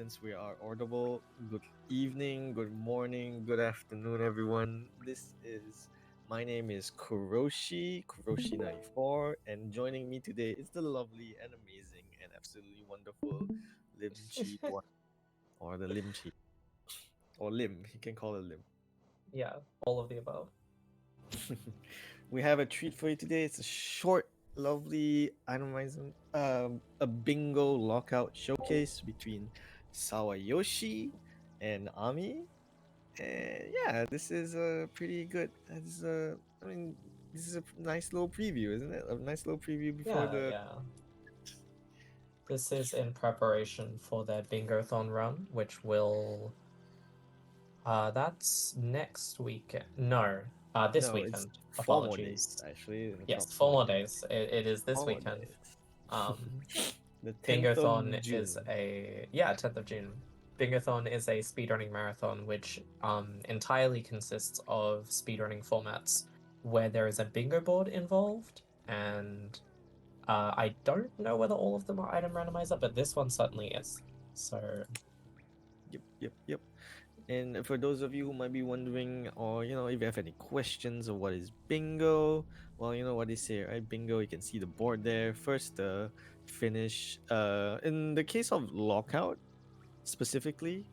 since we are audible, good evening, good morning, good afternoon, everyone. My name is Kuroshi94, and joining me today is the lovely and amazing and absolutely wonderful Limchi One, or the Limchi, or Lim, you can call it Lim. Yeah, all of the above. We have a treat for you today. It's a short, lovely a bingo lockout showcase between Sawayoshi and Ami. And yeah, this is a pretty good. This is a, I mean, this is a nice little preview, isn't it? A nice little preview before Yeah, the. yeah. This is in preparation for their Bingo-thon run, which will that's next weekend. No, this No, it's weekend. 4 more days Apologies. actually, Yes, 4 more approximately days. It is this 4 more days. weekend. Um, The 10th Bingo-thon of is June. 10th of June. Bingo-thon is a speedrunning marathon which entirely consists of speedrunning formats where there is a bingo board involved, and I don't know whether all of them are item randomizer, but this one certainly is. So Yep. And for those of you who might be wondering, or if you have any questions of what is bingo, well, you know what they say, right? Bingo, you can see the board there. First, finish. In the case of lockout specifically,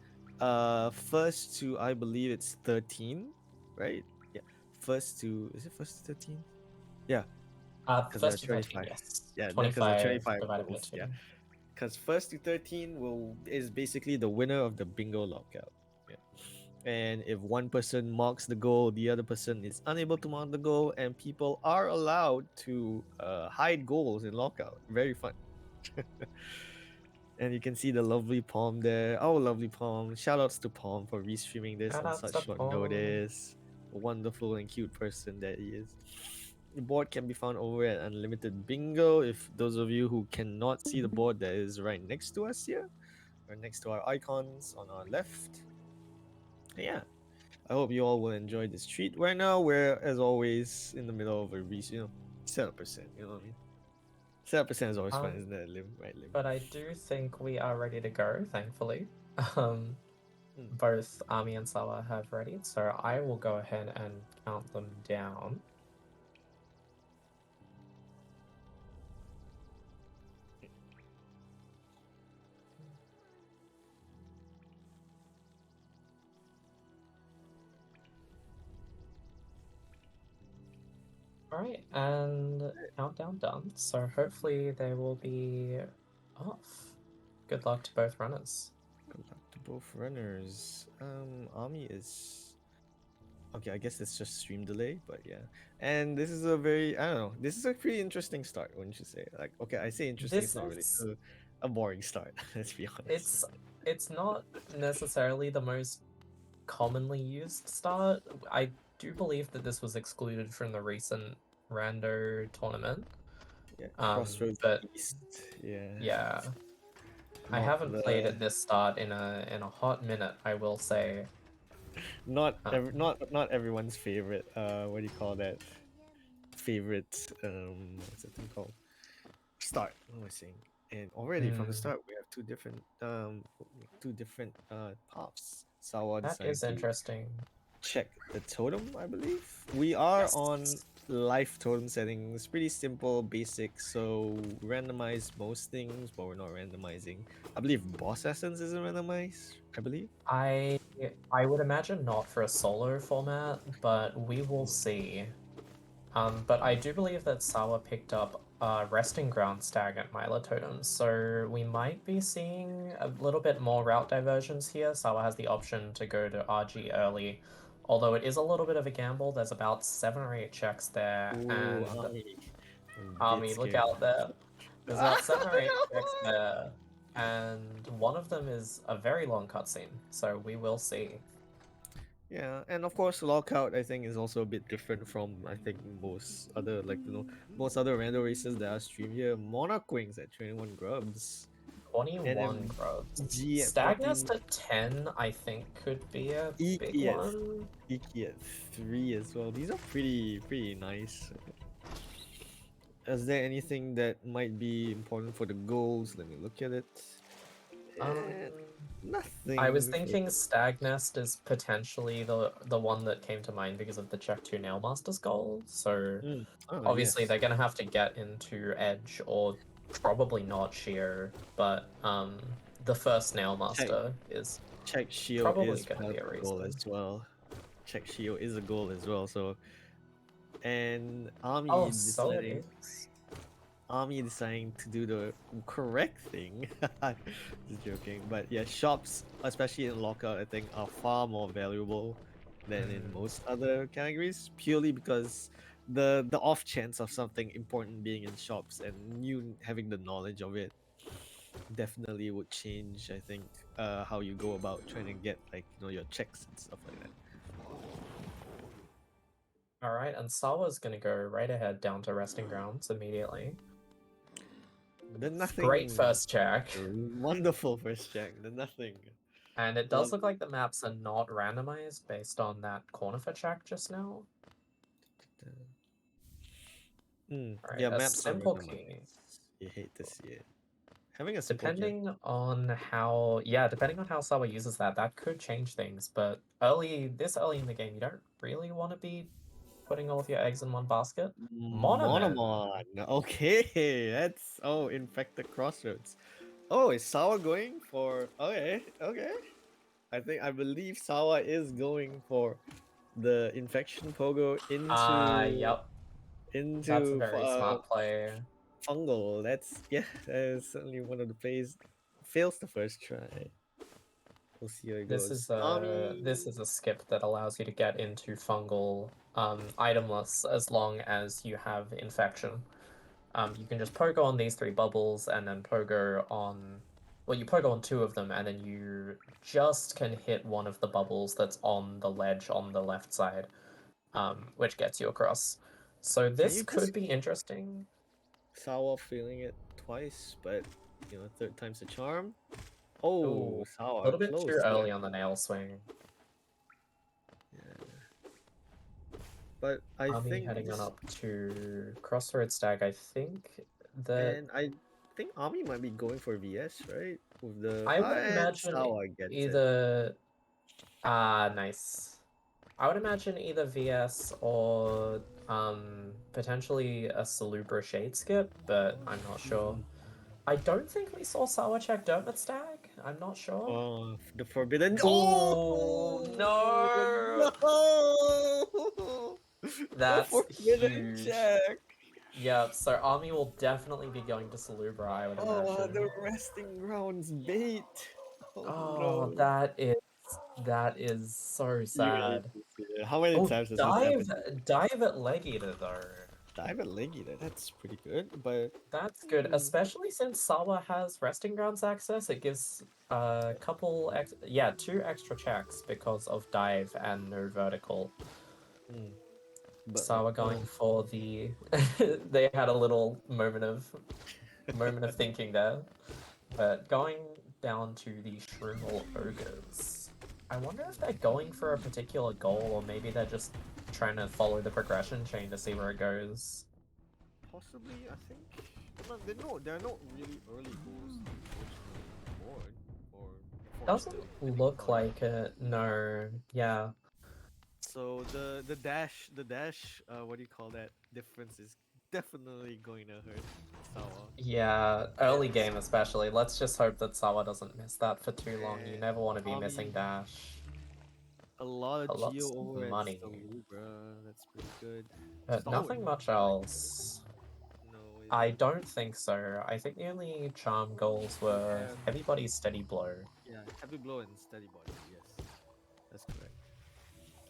first to I believe it's 13, right? Yeah, first to is it first to 13? Yeah, because there are first to 13, 25. yes. Yeah, because there are 25 25 divided by rows. 2. Yeah, because first to 13 is basically the winner of the bingo lockout. Yeah. And if one person marks the goal, the other person is unable to mark the goal, and people are allowed to hide goals in lockout. Very fun. And you can see the lovely Palm there. Oh, lovely Palm. Shoutouts to Palm for restreaming this Shout on out such to short Paul. notice. A wonderful and cute person that he is. The board can be found over at Unlimited Bingo. If those of you who cannot see the board that is right next to us here, or next to our icons on our left. Yeah, I hope you all will enjoy this treat. Right now, we're as always in the middle of a setup percent. You know what I mean? Setup percent is always fun, Um, isn't it, Lim? Right, Lim? but I do think we are ready to go, thankfully. Um, Mm. both Ami and Sawa have ready, so I will go ahead and count them down. Alright, and countdown done. So hopefully they will be off. Good luck to both runners. Good luck to both runners. Ami is okay. I guess it's just stream delay, but yeah. And this is a very I don't know. This is a pretty interesting start, wouldn't you say? Like, okay, I say interesting. It's This not really is a boring start. Let's be honest. it's not necessarily the most commonly used start. I do believe that this was excluded from the recent Rando tournament. Yeah, Crossroads But East. Yeah, yeah, I not haven't played the at this start in a hot minute, I will say. not everyone's favorite. What do you call that? Favorite. What's that thing called? Start. What am I saying? And already from the Hmm, start, we have two different paths. Sawa that decided is to interesting. check the totem, I believe. We are on Yes. live totem settings. Pretty simple, basic. So randomize most things, but we're not randomizing. I believe boss essence isn't randomized. I believe. I I would imagine not for a solo format, but we will see. But I do believe that Sawa picked up Resting Ground Stagnant Mila totems, so we might be seeing a little bit more route diversions here. Sawa has the option to go to RG early, although it is a little bit of a gamble. There's about 7 or 8 checks there, Ooh, and Ami. I'm a bit Army, look scared. out there. There's Ah, about 7 or 8 checks no! there, and one of them is a very long cutscene, so we will see. Yeah, and of course, lockout I think is also a bit different from I think most other most other random races that are streamed here. Monarch Wings at 21 grubs, 21 grubs. NMG at 14, Stagnest at 10, I think, could be a big Iki at one. Iki at 3 as well. These are pretty nice. Is there anything that might be important for the goals? Let me look at it. Um, Eh, I was Nothing for thinking Stag Nest is potentially the one that came to mind because of the Check 2 Nailmaster's goal. So Mm. Oh obviously yes. they're gonna have to get into Edge or probably not Sheer, but the first Check Nailmaster is check Shio probably is gonna part be of a the goal as reason. well. Check Shio is a goal as well. So and Oh, so it is. Army deciding to do the correct thing. Just joking. But yeah, shops, especially in Lockout, I think are far more valuable than in Hmm. most other categories, purely because the off chance of something important being in shops and you having the knowledge of it definitely would change, I think, how you go about trying to get like, your checks and stuff like that. All right, and Sawa's gonna go right ahead down to Resting Grounds immediately. The Great nothing. first check. Wonderful first check. The nothing. And it does Love. look like the maps are not randomized based on that corner for check just now. All right, Yeah, a maps are simple key. randomized. You hate to see it. Having a simple key. Depending on how, yeah, depending on how Sawa uses that, that could change things. But this early in the game, you don't really want to be putting all of your eggs in one basket. Monomon. Monoman. Okay, that's infected crossroads. Oh, is Sawa going for? Okay, okay. I believe Sawa is going for the infection pogo Yep. That's a into very smart play. fungal. That's yeah, that is certainly one of the plays. Fails the first try. We'll see how it goes. This is a skip that allows you to get into fungal itemless as long as you have infection. You can just pogo on these three bubbles and then pogo on, well, you pogo on two of them and then you just can hit one of the bubbles that's on the ledge on the left side, which gets you across. So Can this you could just be interesting. Sawa feeling it twice, but third time's a charm. Oh, Ooh, a Sawa little bit too close there. early on the nail swing. Yeah, but I Army think heading on this, up to Crossroads Stag. I think that and I think Ami might be going for VS, right? With the I would and imagine Sawa gets it. either nice. I would imagine either VS or potentially a Salubra Shade skip, but I'm not sure. Mm. I don't think we saw Sawa check Dermot Stag. I'm not sure. Oh, the forbidden. Oh Oh no! no! The That's forbidden huge. check. Yeah, so Army will definitely be going to Salubra, I would Oh, the imagine. resting grounds bait. Oh Oh, no! that is so You hate sad. to see it. How many Oh, times has this happened? dive at Leg Eater though. Dive and Leggy, that's pretty good, but That's good, hmm, especially since Sawa has Resting Grounds access. It gives a couple two extra checks because of dive and no vertical. hmm, but Sawa going for the they had a little moment of thinking there. But going down to the Shrivel Ogres, I wonder if they're going for a particular goal, or maybe they're just trying to follow the progression chain to see where it goes. possibly I think. Well, there are not really early goals unfortunately on the board, or Doesn't fortunately, depending on look how you. like it. No. Yeah. So the dash, what do you call that? Difference is definitely going to hurt Sawa. Yeah. Early Yes, game especially. Let's just hope that Sawa doesn't miss that for too long. You and never want to be missing Ami, dash. a lot of A lot Geo of over at money. Salubra. That's pretty good. But Oh, nothing much else. no, is I it? don't think so. I think the only charm goals were Yeah, Heavy Body Steady Blow. yeah, heavy blow and steady body. Yes, that's correct.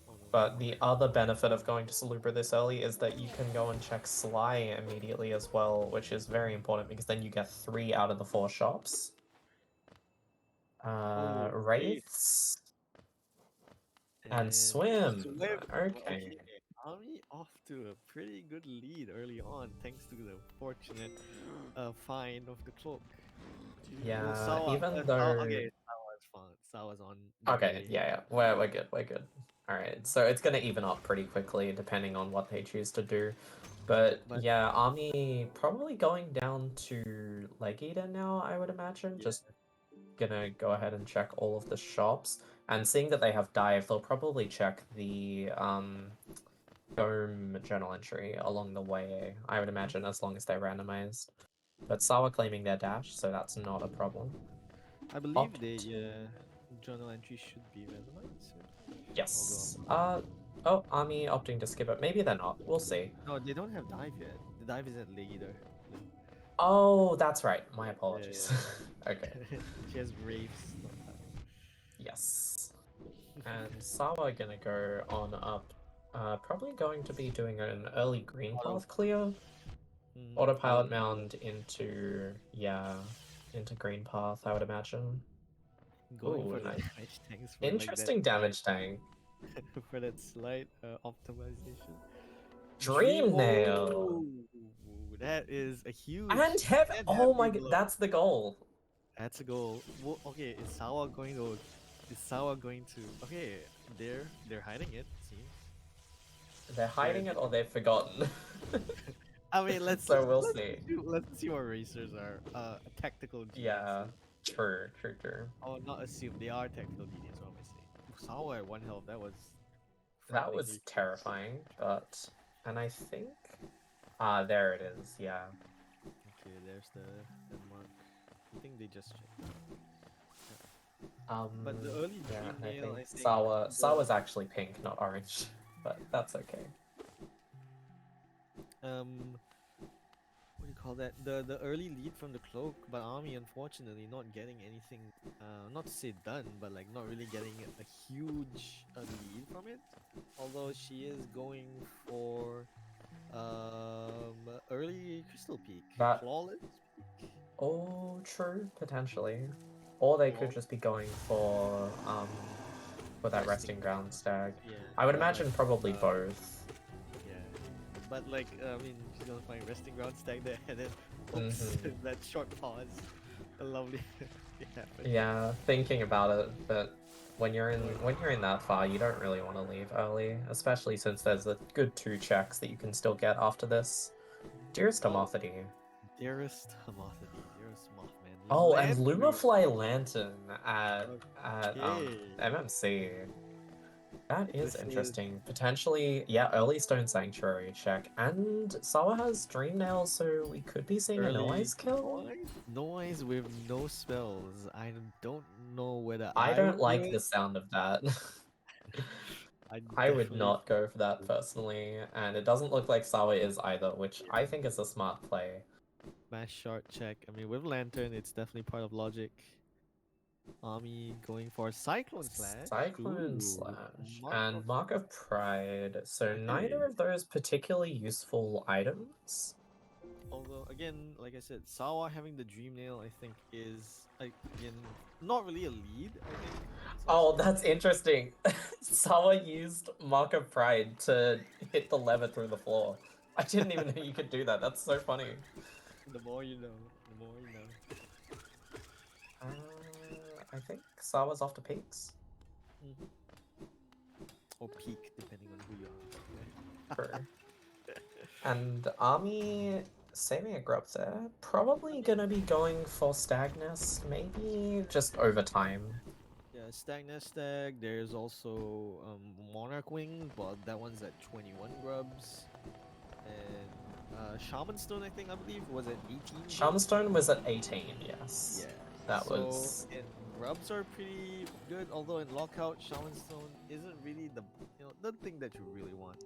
Oh no. But the other benefit of going to Salubra this early is that you can go and check Sly immediately as well, which is very important because then you get 3 out of the 4 shops. Oh, great. Wraiths and And Swim. Swim. Okay. Okay, Ami off to a pretty good lead early on, thanks to the fortunate find of the cloak. Will Yeah, Sawa? even Okay, though. Sawa's fine. Sawa's on the Okay, way. yeah. We're good. We're good. All right, so it's gonna even up pretty quickly depending on what they choose to do. But But yeah, Army probably going down to Leg Eater now, I would imagine. yeah, Just gonna go ahead and check all of the shops. And seeing that they have dive, they'll probably check the dome journal entry along the way, I would imagine, as long as they're randomized. But Sawa claiming their dash, so that's not a problem. I believe Opt. they journal entry should be randomized. Although Yes. Oh, Army opting to skip it. Maybe they're not. We'll see. no, they don't have dive yet. The dive isn't late either. Oh, that's right. My Yeah, apologies. Okay. she has Wraiths. Not dive. Yes. And Sawa gonna go on up. Probably going to be doing an early green Auto. path clear. Auto. Autopilot mound into, yeah, into green path, I would imagine. Going Ooh, for the nice. damage tanks for like that Interesting damage tank. for that slight optimization. Dream nail. Oh, that is a huge. And heavy. And Oh my heavy god, blow. that's the goal. That's a goal. Well, okay, is Sawa going to? Is Sawa going to? Okay, they're hiding it. It seems. They're hiding it or they've forgotten. I mean, So we'll see. let's see what racers are. Tactical genius. Yeah, true. Oh, not assume they are tactical genius. What am I saying? Sawa at 1 health. That was. That frightening. was terrifying, but and I think there it is, yeah. Okay, there's the mark. I think they just checked. But the early Yeah, dream I nail, think I think Sawa's actually pink, not orange, but that's okay. what do you call that? The early lead from the cloak, but Army unfortunately not getting anything. Not to say done, but like not really getting a huge lead from it. Although she is going for early crystal peak, That flawless peak. oh, true, potentially, or they could Flawless just be going for that resting. resting ground stag. Yeah, I would but like imagine probably both. yeah, but like I mean, she's gonna find resting ground stag there, and then oops, Mhm. that short pause, a lovely it happened. Yeah, thinking about it, but when you're in that far, you don't really want to leave early, especially since there's a good 2 checks that you can still get after this. Dearest Oh, Amothity. dearest Hamathani, dearest Mothman, Oh, and Landry. Lumafly Lantern at Okay, MMC. That is this is interesting. Potentially, yeah, early Stone Sanctuary check. And Sawa has Dream Nail, so we could be seeing a early noise kill. noise with no spells. I don't know whether I I don't would do like it. the sound of that. I I would definitely not go for that personally, and it doesn't look like Sawa is either, which I think is a smart play. mash short check. I mean, with lantern, it's definitely part of logic. Ami going for Cyclone Slash. Cyclone Ooh, Slash Mark of and Mark of Pride. So okay. neither of those particularly useful items. Although again, like I said, Sawa having the Dream Nail, I think, is like again not really a lead. I think. It's Oh, also that's interesting. Sawa used Mark of Pride to hit the lever through the floor. I didn't even know you could do that. That's so funny. the more you know, the more you know. Uh, I think Sawa's off to peaks. Mhm. Or peak, depending on who you are. True. And Army saving a grub there. I Probably mean, gonna be going for Stagnus, maybe just over time. yeah, Stag Nestag. There's also Monarch Wing, but that one's at 21 grubs. And Shaman Stone, I think, I believe, was at 18 grubs. Shamanstone was at 18, yes. Yeah. That So was again, grubs are pretty good. Although in Lockout, Shaman Stone isn't really the thing that you really want.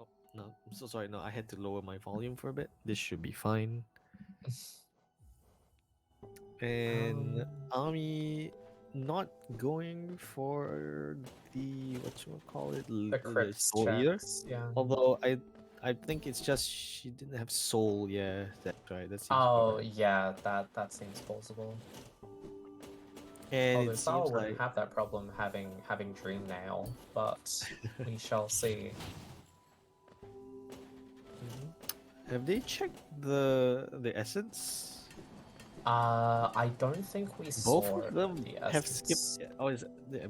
Oh no, I'm so sorry. No, I had to lower my volume for a bit. This should be fine. And um Ami not going for the what you call it, the the crypts soul eater. checks, yeah. Although I think it's just she didn't have soul. Yeah, that's right. That seems to be Oh right. yeah, that seems plausible. And Although it Sawa seems wouldn't like have that problem having Dream Nail, but we shall see. have they checked the essence? I don't think we Both saw of them the have skipped. essence. Oh,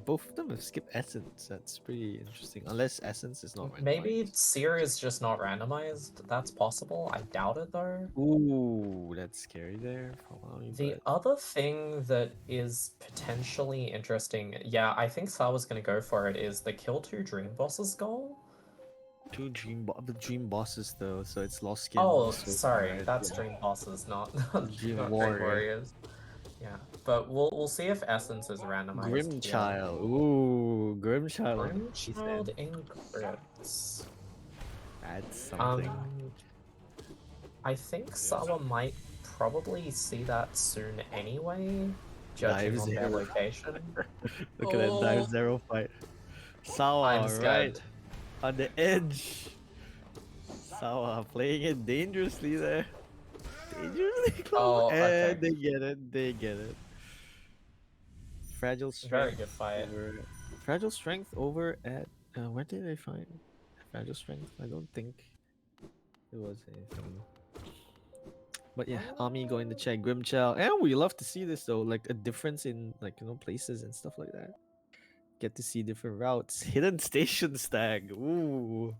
both of them have skipped essence. That's pretty interesting. Unless essence is not Maybe randomized. Seer is just not randomized. That's possible. I doubt it though. Ooh, that's scary there for Mommy, The but other thing that is potentially interesting, yeah, I think Sawa's gonna go for it, is the kill two dream bosses goal. the dream bosses though, so it's lost skin Oh, so far. sorry, that's Yeah, dream bosses, not dream not dream warrior, warriors. Yeah, but we'll see if essence is randomized grim here. child. Ooh, grim child on the base Grimchild end. in crits. That's something. Um, I think Sawa might probably see that soon anyway, judging Dive on their zero. location. Look at that dive Oh, zero fight. I'm Sawa, right scared. on the edge. Sawa playing it dangerously there. Dangerously close. Oh, okay. And they get it. They get it. Fragile Very strength good fight. over. Fragile strength over at. Where did I find fragile strength? I don't think there was anything. But yeah, Ami going to Uh, check Grimchow. And we love to see this though, like a difference in like places and stuff like that. Get to see different routes. Hidden station stag. Ooh.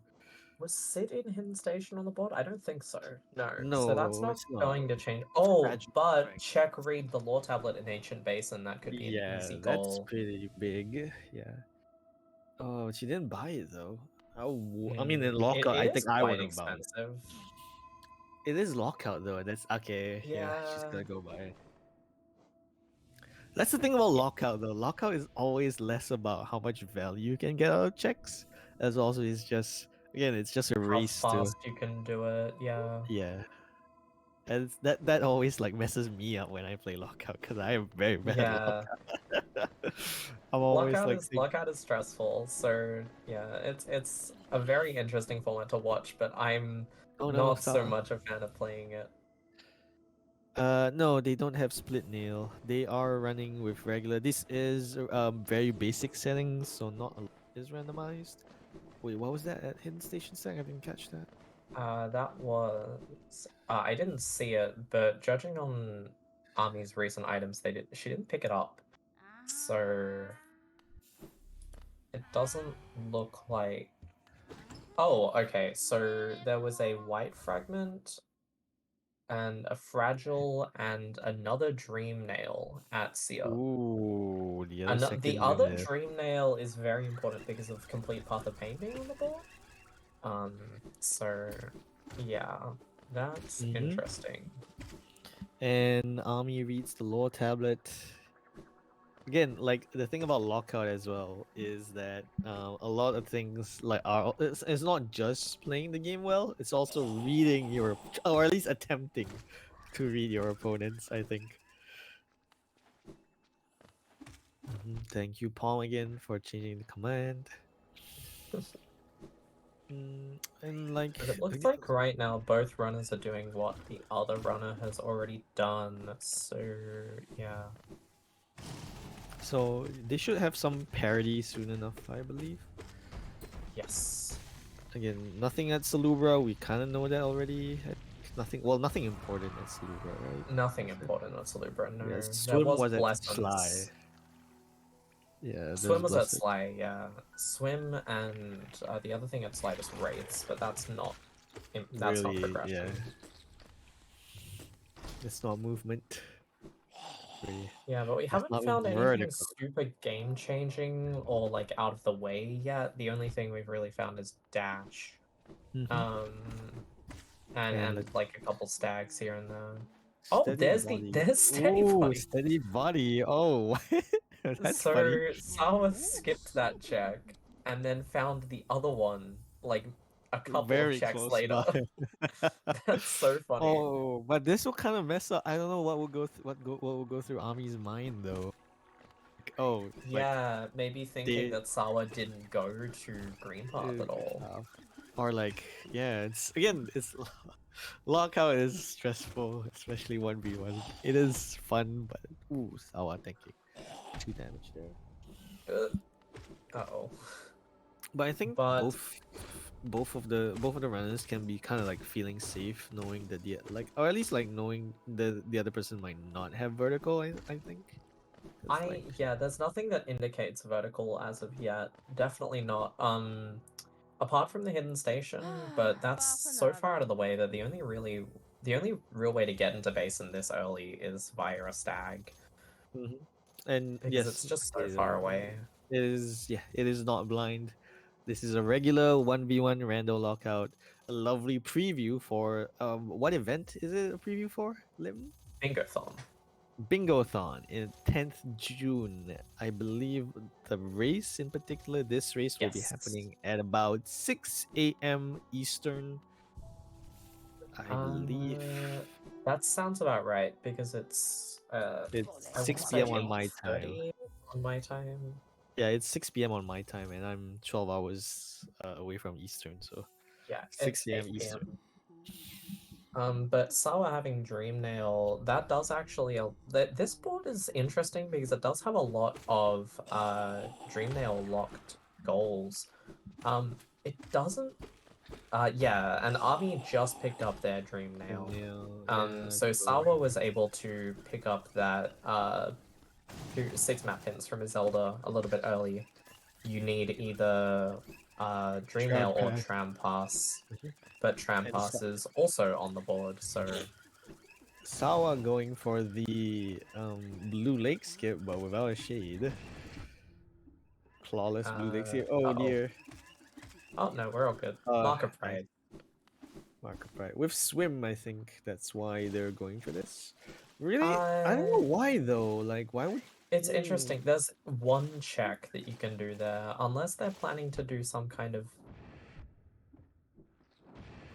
Was Sid in Hidden Station on the board? I don't think so. No, so that's No, not it's not. going to change. Oh, Fragile but strength. check read the lore tablet in Ancient Basin. That could be an Yeah, easy that's goal. pretty big. Yeah. Oh, she didn't buy it though. Oh, I mean, in It, lockout, it I is think I quite would have bought it. expensive. It is lockout though. That's okay. Yeah, she's Yeah, gonna go buy it. That's the thing about lockout though. Lockout is always less about how much value you can get out of checks, as also it's just again, it's just a how race to fast you can do it. Yeah. yeah. And that always like messes me up when I play lockout because I am very bad at Yeah. lockout. I'm always like Lockout is stressful, so yeah, it's a very interesting format to watch, but I'm oh no, not so Sawa. much a fan of playing it. No, they don't have split nail. They are running with regular. This is very basic settings, so not a lot is randomized. Wait, what was that at Hidden Station Stack? I didn't catch that. That was I didn't see it, but judging on Army's recent items, she didn't pick it up. So it doesn't look like. Oh, okay. So there was a white fragment and a fragile and another dream nail at Seer. Ooh, the other And the second dream other there. dream nail is very important because of complete path of pain being on the board. So yeah, that's Mm-hmm. interesting. And Ami reads the lore tablet. Again, like the thing about lockout as well is that a lot of things like are it's not just playing the game well, it's also reading your or at least attempting to read your opponents, I think. Thank you, Palm, again for changing the command. And like But it looks again, like right now both runners are doing what the other runner has already done. So yeah. so they should have some parity soon enough, I believe. Yes. Again, nothing at Salubra. We kind of know that already. Nothing. Well, nothing important at Salubra, right? Nothing important at Salubra, Yeah, no. There swim was was at Sly. Blessings. Yeah, there's Swim was at blessing. Slay, yeah. Swim and the other thing at Slay was Wraiths, but that's not Really, yeah. progression. It's not movement. Really, Yeah, but we it's haven't not found anything vertical. super game-changing or like out of the way yet. The only thing we've really found is Dash. Mm-hmm. Um and And and like like a couple stags here and there. Oh, steady body. there's Steady Ooh, Body. steady body. Oh, that's funny. So Sawa skipped that check and then found the other one like a couple of Very checks close later. by. That's so funny. Oh, but this will kind of mess up. I don't know what will what will go through Ami's mind though. Oh, like Yeah, maybe thinking they that Sawa didn't go to Green Path at all. uh, or like yeah, it's again it's lockout is stressful, especially 1v1. It is fun, but ooh, Sawa tanking 2 damage there. Uh, oh. But I think But both. both of the runners can be kind of like feeling safe knowing that the like, or at least like knowing the other person might not have vertical. I think because like. Yeah, there's nothing that indicates vertical as of yet. Definitely not. Apart from the hidden station, but that's so far out of the way that the only real way to get into basin this early is via a stag Mhm. And because it's yes, just so it, far away. it is. Yeah, it is not blind. This is a regular 1v1 rando lockout. A lovely preview for what event is it a preview for? Lim? Bingo-thon. Bingothon in 10th June. I believe the race in particular, this race will be Yes. happening at about 6 a.m. Eastern, I believe. Uh, that sounds about right because it's It's I want to 6 say p.m. on my time. 8:30 on my time. Yeah, it's 6 p.m. on my time, and I'm 12 hours away from Eastern, so Yeah, it's 6 a.m. 8 Eastern. p.m. But Sawa having Dream Nail, that does actually this board is interesting because it does have a lot of Dream Nail locked goals. It doesn't yeah, and Army just picked up their Dream Nail. Thumbnail, yeah, So true. Sawa was able to pick up that 6 map hints from his Zelda a little bit early. You need either Dream Nail Trap or pass. Tram Pass, but Tram And Pass is also on the board, so Sawa going for the blue lake skip, but without a shade. Flawless blue lake skip. Oh uh-oh. dear. Oh no, we're all good. Mark of Nice. Pride. Mark right. With swim, I think that's why they're going for this. Really? I don't Uh, know why though. Like, why would? it's Hmm. interesting. There's one check that you can do there, unless they're planning to do some kind of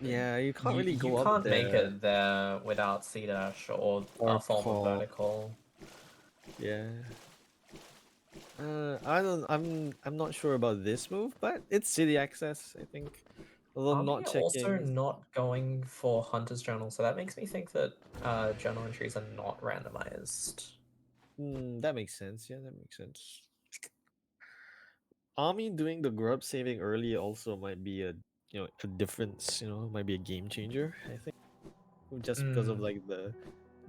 Yeah, you can't you really you go up can't make there it there without C dash or a or form of call. vertical. Yeah. I don't. I'm not sure about this move, but it's city access. I think, although not Army also checking. not going for Hunter's Journal, so that makes me think that journal entries are not randomized. That makes sense. Yeah, that makes sense. Army doing the grub saving early also might be a a difference. Might be a game changer. I think just because of Mm, like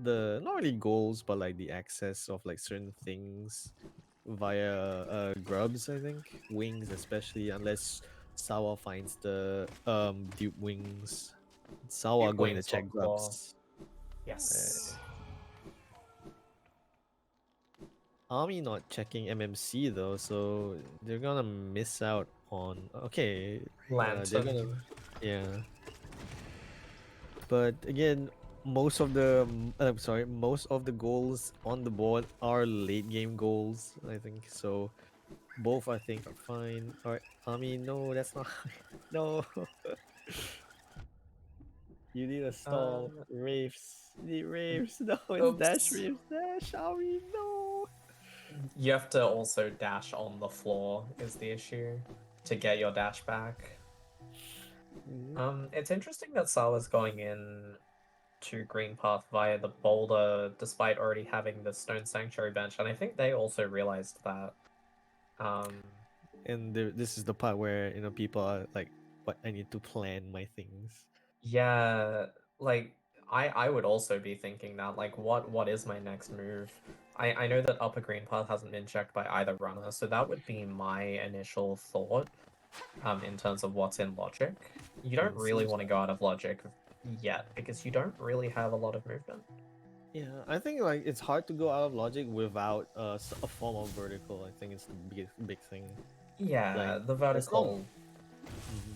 the not really goals but like the access of like certain things via grubs. I think wings especially unless Sawa finds the dupe wings. Sawa Duke going to Wings or check Claw. grubs. Yes. Army not checking MMC though, so they're gonna miss out on. Okay, they're gonna, Lantern. yeah. But again, most of the goals on the board are late game goals. I think so. Both I think are fine. All right, Army, no, that's not. No, you need a stall. Uh, Raves, you need raves. No, it's dash oops. raves dash. Army, no. You have to also dash on the floor is the issue to get your dash back. Mhm. It's interesting that Sala's going in to Green Path via the boulder despite already having the Stone Sanctuary bench, and I think they also realized that. Um, And this is the part where people are like, "What I need to plan my things." yeah, like I would also be thinking that, like, what is my next move? I know that upper Green Path hasn't been checked by either runner, so that would be my initial thought. In terms of what's in Logic. You don't And really seems want to go out of Logic yet because you don't really have a lot of movement. Yeah, I think like it's hard to go out of logic without a form of vertical. I think it's the big thing. Like Yeah, the there's not vertical. mhm.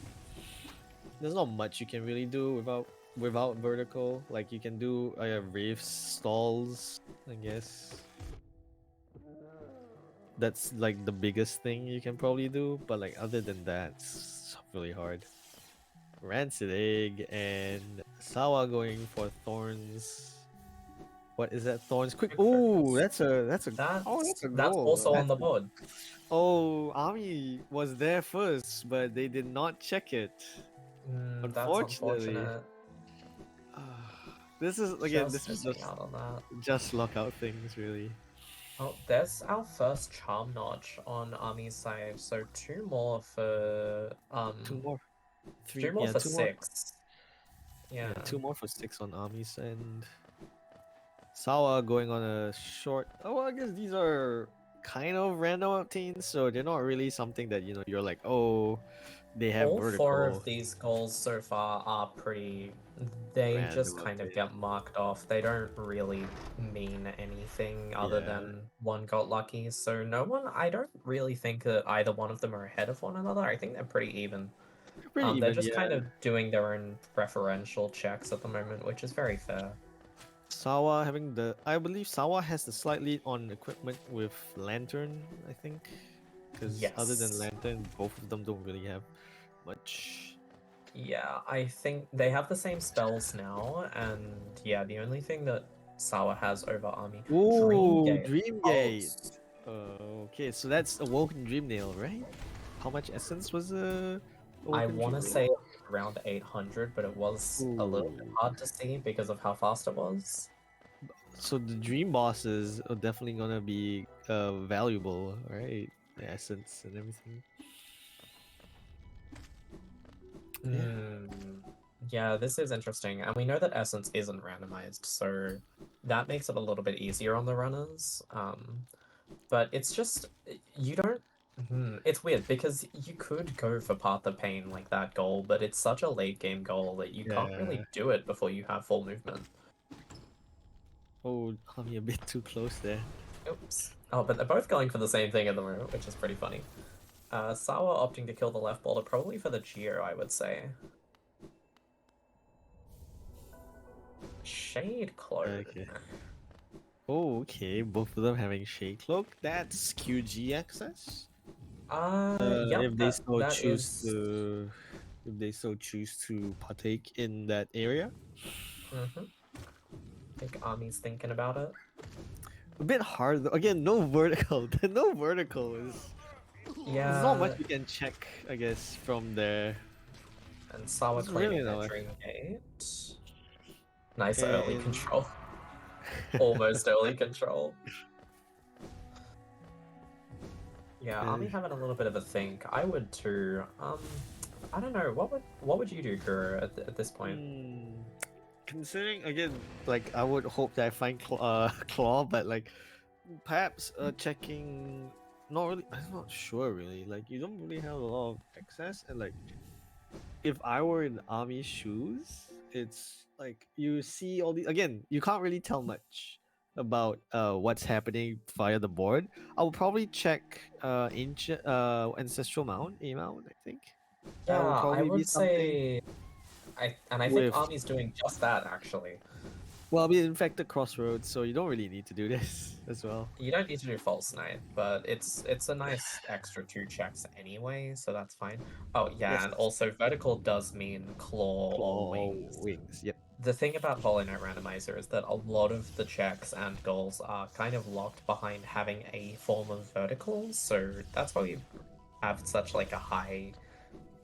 there's not much you can really do without vertical. Like you can do reefs stalls, I guess. That's like the biggest thing you can probably do. But like other than that, it's really hard. Rancid egg and Sawa going for thorns. What is that? Thorns quick. Quick Oh, focus. that's a That's that's a that's goal. also on That's the board. Oh, Ami was there first, but they did not check it. That's Unfortunately. unfortunate. This is again, Just this is missing out on that. just lockout things really. Oh, there's our first charm notch on Army's side, so two more for Two more. Three, Two more yeah, for two more. 6. Yeah, Yeah. two more for 6 on Ami's and Sawa going on a short. Oh, well, I guess these are kind of random obtains, so they're not really something that you're like, oh, they have All 4 vertical of these goals so far are pretty. They random just kind of get obtain. marked off. They don't really mean anything other Yeah, than one got lucky. So, no one. I don't really think that either one of them are ahead of one another. I think they're pretty even. they're pretty They're even. just Yeah, kind of doing their own preferential checks at the moment, which is very fair. Sawa having the. I believe Sawa has the slightly on equipment with lantern. I think, because other than Yes. lantern, both of them don't really have much. Yeah, I think they have the same spells now, and yeah, the only thing that Sawa has over Army, Dream Ooh, Gate. Dream Oh, Gate. Okay, so that's Awoken Dream Nail, right? How much essence was I Awoken want Dream to Nail? say around 800, but it was a little bit Ooh. hard to see because of how fast it was. So the dream bosses are definitely gonna be valuable, right? The essence and everything. Yeah. Hmm. Yeah, this is interesting, and we know that Essence isn't randomized, so that makes it a little bit easier on the runners. But it's just you don't. It's weird because you could go for Path of Pain like that goal, but it's such a late game goal that you can't Yeah. really do it before you have full movement. Oh, I'm a bit too close there. Oops. Oh, but they're both going for the same thing at the moment, which is pretty funny. Sawa opting to kill the left boulder, probably for the Geo, I would say. Shade Okay. Clone. Oh, okay. Both of them having Shade Cloak. That's QG access. Yep, If they that so that choose is. to, if they so choose to partake in that area. I think Army's thinking about it. A bit hard though. Again, no vertical. No vertical is. There's not much Yeah, you can check, I guess, from there. and Sawa It's really claiming their not. Dream Gate. Nice early And control. Almost early control. Yeah, uh, Army having a little bit of a think. I would too. I don't know. What would you do, Guru, at this point? hmm, considering again, like I would hope that I find claw, but like perhaps checking. Not really. I'm not sure really. Like you don't really have a lot of access, and like if I were in army shoes, it's like you see all the again, you can't really tell much about what's happening via the board. I will probably check ancient ancestral mount, a mount, I think. That will Yeah, I probably be would something say I think with Army's doing just that actually. well, I mean infected crossroads, so you don't really need to do this as well. You don't need to do False Knight, but it's a nice extra 2 checks anyway, so that's fine. Oh yeah, Yes. and also vertical does mean claw or Claw or wings. wings. Yep. The thing about Hollow Knight Randomizer is that a lot of the checks and goals are kind of locked behind having a form of vertical, so that's why we have such like a high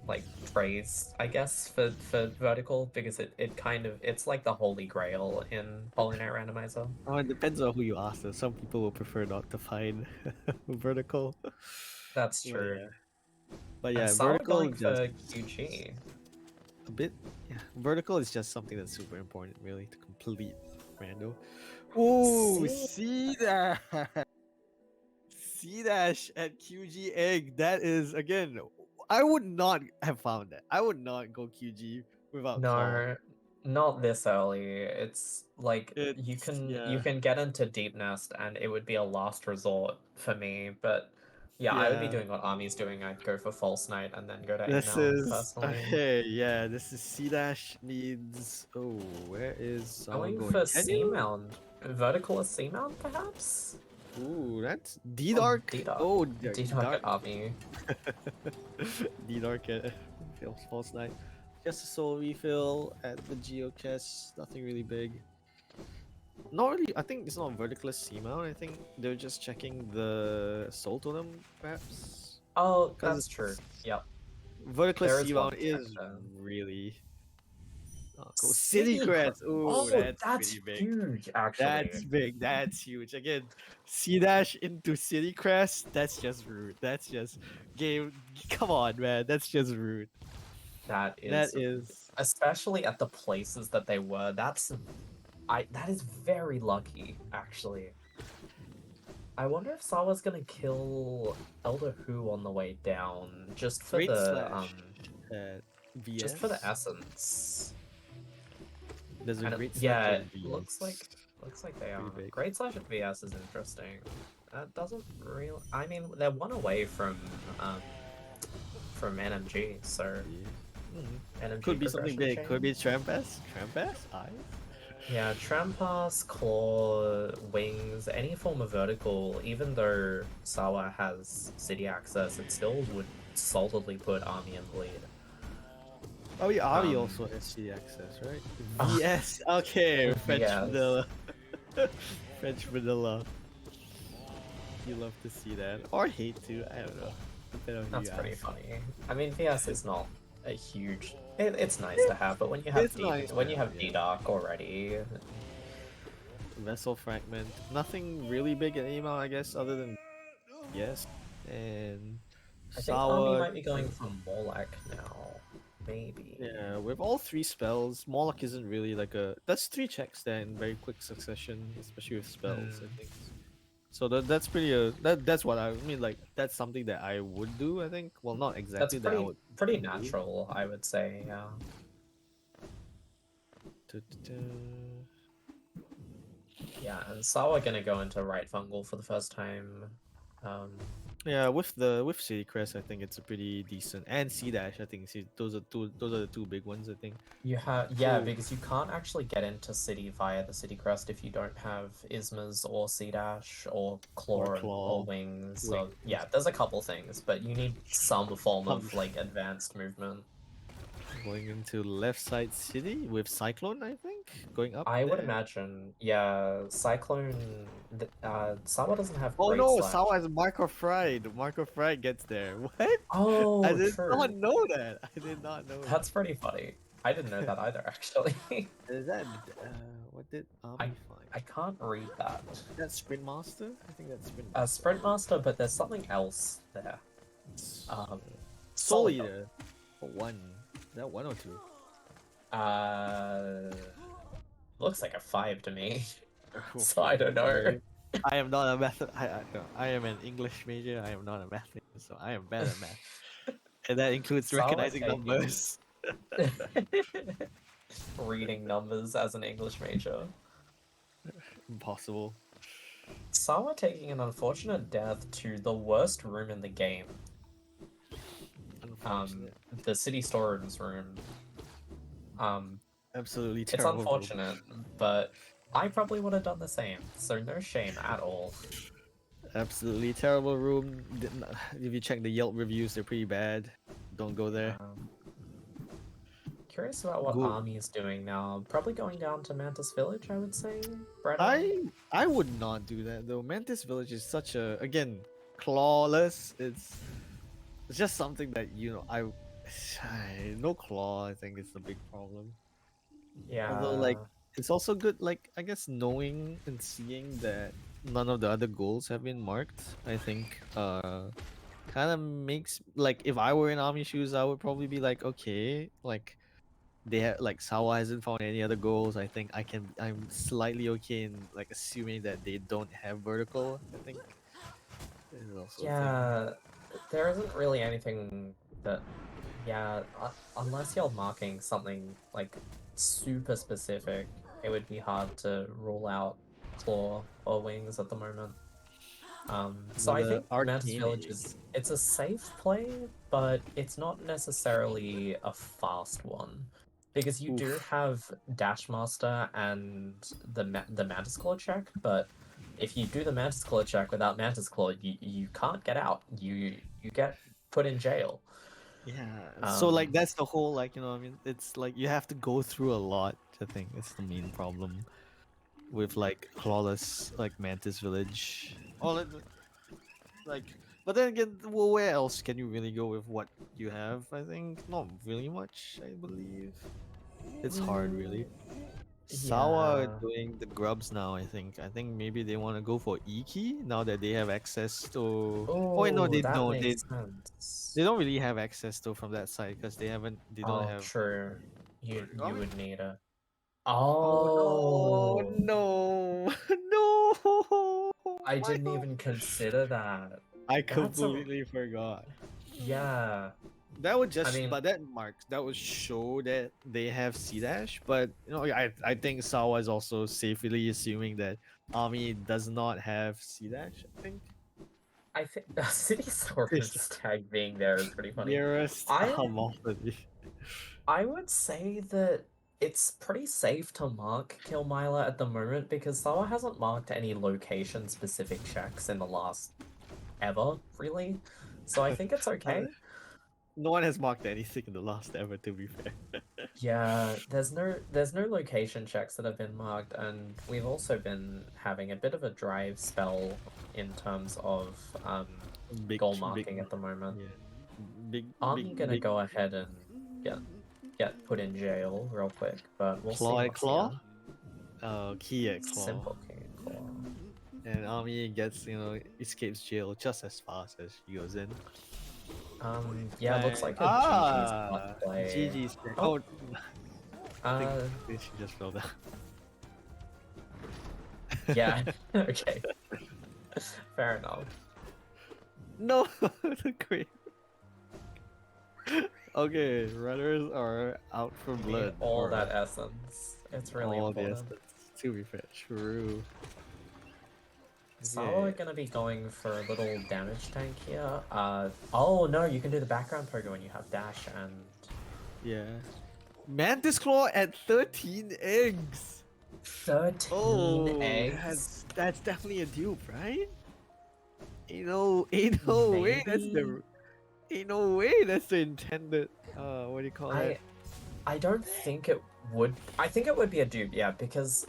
like praise, I guess, for vertical because it kind of it's like the holy grail in Hollow Knight Randomizer. Oh, it depends on who you ask. Though. Some people will prefer not to find vertical. That's But true. yeah. But And yeah, Sawa vertical going just for QG. a bit. Yeah, vertical is just something that's super important, really, to complete rando. Ooh, See, see that? C dash at QG egg. That is again. I would not have found that. I would not go QG without claw. no, not this early. It's like you It's can you yeah, can get into Deep Nest and it would be a last resort for me, but yeah, I would be yeah. doing what Army's doing. I'd go for False Knight and then go to A This Mount is personally. okay. Yeah, this is C dash needs. Oh, where is Sawa Going going? for Can you? Seamount. Vertical or Seamount, perhaps? Ooh, that's D Oh, Dark. D-Dark. Oh, D-Dark Dark. at Army. D Dark at False Knight. Just a soul refill at the Geo chest. Nothing really big. Not really. I think it's not verticalist seamount. I think they're just checking the soul totem, perhaps. Oh, Because that's true. Yep. verticalist There is one seamount check is there. really not cool. City City Cra- crest. Ooh, Oh, that's that's pretty big. huge, actually. That's big. That's huge. Again, C dash into City Crest. That's just rude. That's just game. Come on, man. That's just rude. That That is, is especially at the places that they were. That is very lucky, actually. I wonder if Sawa's gonna kill Elder Who on the way down, Great Slash at just for the VS. essence. There's a And Great Slash yeah, at it VS. looks like they Pretty are. big. Great Slash at VS is interesting. That doesn't really. I mean, they're one away from NMG, so Yeah. Mhm. NMG Could be something progression big. Could be chain. Trampass. Trampass? Eyes? Yeah, Trampas, Claw, Wings, any form of vertical, even though Sawa has city access, it still would solidly put Army in the lead. Oh yeah, Ari Um, also has C access, right? VS. Okay, French yes, vanilla. French vanilla. You love to see that, or hate to. I don't know. Depending on who that's you pretty ask. funny. I mean, VS is not a huge. It's nice to have, but It's nice to When you have, have D yeah. Dark already, Vessel fragment. Nothing really big at email, I guess, other than yes and I think Army Sawa. might be going for Morlek now. Maybe. Yeah, with all three spells, Moloch isn't really like a. That's three checks there in very quick succession, especially with spells. I Hmm. think. So that's pretty. That's what I mean. Like that's something that I would do. I think. Well, not That's exactly that I would pretty do. natural, I would say. Yeah. Du-du-du. Yeah, and Sawa gonna go into right fungal for the first time. Yeah, with City Crest, I think it's a pretty decent, and C Dash. I think those are two. Those are the two big ones. I think. You have yeah, So because you can't actually get into city via the city crest if you don't have Ismas or C dash or or claw or Claw, wings. So Wings, yeah, there's a couple things, but you need some form some of like advanced movement. going into left side city with Cyclone. I think going up I would there. imagine, yeah, Cyclone. Sawa doesn't have Oh Great no, Slash. Sawa has Marco Fried. Marco Fried gets there. What? I Oh, did not true. know that. I did not know That's pretty funny. I didn't know that. that either, actually. Is that what did I Ami find? I can't read that. That's Sprint Master? I think that's Sprint Sprint Master. Master, but there's something else there. Um, Soul Solid Gold. Eater for one. Is that one or two? Uh, looks like a 5 to me. So I Okay, don't know. sorry. I am not a math. No, I am an English major. I am not a math major, so I am bad at math, and that includes Sawa recognizing taking numbers. reading numbers as an English major. Impossible. Sawa taking an unfortunate death to the worst room in the game. Um, Unfortunate. the city storeroom's room. Um, Absolutely it's terrible room. unfortunate, but I probably would have done the same. So no shame at all. Absolutely terrible room. If you check the Yelp reviews, they're pretty bad. Don't go there. Um, Curious about what Go. Army is doing now. Probably going down to Mantis Village, I would say. Bretta. I would not do that though. Mantis Village is such a again clawless. It's just something that no claw. I think is the big problem. Although like Yeah. it's also good. Like I guess knowing and seeing that none of the other goals have been marked. I think kind of makes like if I were in army shoes, I would probably be like okay like they have like Sawa hasn't found any other goals. I think I'm slightly okay in like assuming that they don't have vertical. I think is also a thing. Yeah. There isn't really anything that. Yeah, unless you're marking something like super specific, it would be hard to rule out claw or wings at the moment. So Well, I the think Mantis arcane Village egg. it's a safe play, but it's not necessarily a fast one. Because you do Oof. have Dash Master and the Mantis Claw check, but if you do the Mantis Claw check without Mantis Claw, you can't get out. You get put in jail. Yeah. So like Um, that's the whole like I mean it's like you have to go through a lot. I think it's the main problem with like clawless like Mantis Village. Oh, like but then again, well, where else can you really go with what you have? I think not really much. I believe it's hard, mm, really. Sawa Yeah, doing the grubs now, I think. I think maybe they want to go for Iki now that they have access to. Oh wait, no, oh, they that don't. makes They sense. don't really have access to from that side because they don't Oh, have true. You vertigo. would need a. Oh no, Oh, no, no! I My didn't hope. even consider that. I That's a completely forgot. yeah. That would I just, mean, but that would show that they have C dash. But I think Sawa is also safely assuming that Ami does not have C dash. I think I think City it's Sorcerer's tag being there is pretty funny. nearest I Amalfi. I would say that it's pretty safe to mark Kill Mila at the moment because Sawa hasn't marked any location specific checks in the last ever, really. So I think it's Uh, okay. no one has marked anything in the last ever. To be fair, Yeah, there's no location checks that have been marked, and we've also been having a bit of a drive spell in terms of big, goal big, marking at the moment. yeah, big, big, I'm gonna big go ahead and get put in jail real quick, but we'll see claw at what's claw. here. Key at claw. Simple King Claw. And Ami gets, escapes jail just as fast as she goes in. Yeah, looks And like a GG spot play. GG's. Oh, Oh, uh, I think she just fell down. yeah, okay, fair enough. No, the queen. Okay, runners are out for You need blood all or that essence. It's really all the important. essence. To be fair, true. Sawa Okay, gonna be going for a little damage tank here. Oh no, you can do the background pogo when you have dash and yeah. Mantis Claw at 13 eggs. 13 Oh, eggs? that's definitely a dupe, right? Ain't no way Maybe? ain't no way that's the intended what do you call that? I I don't think it would. I think it would be a dupe, yeah, because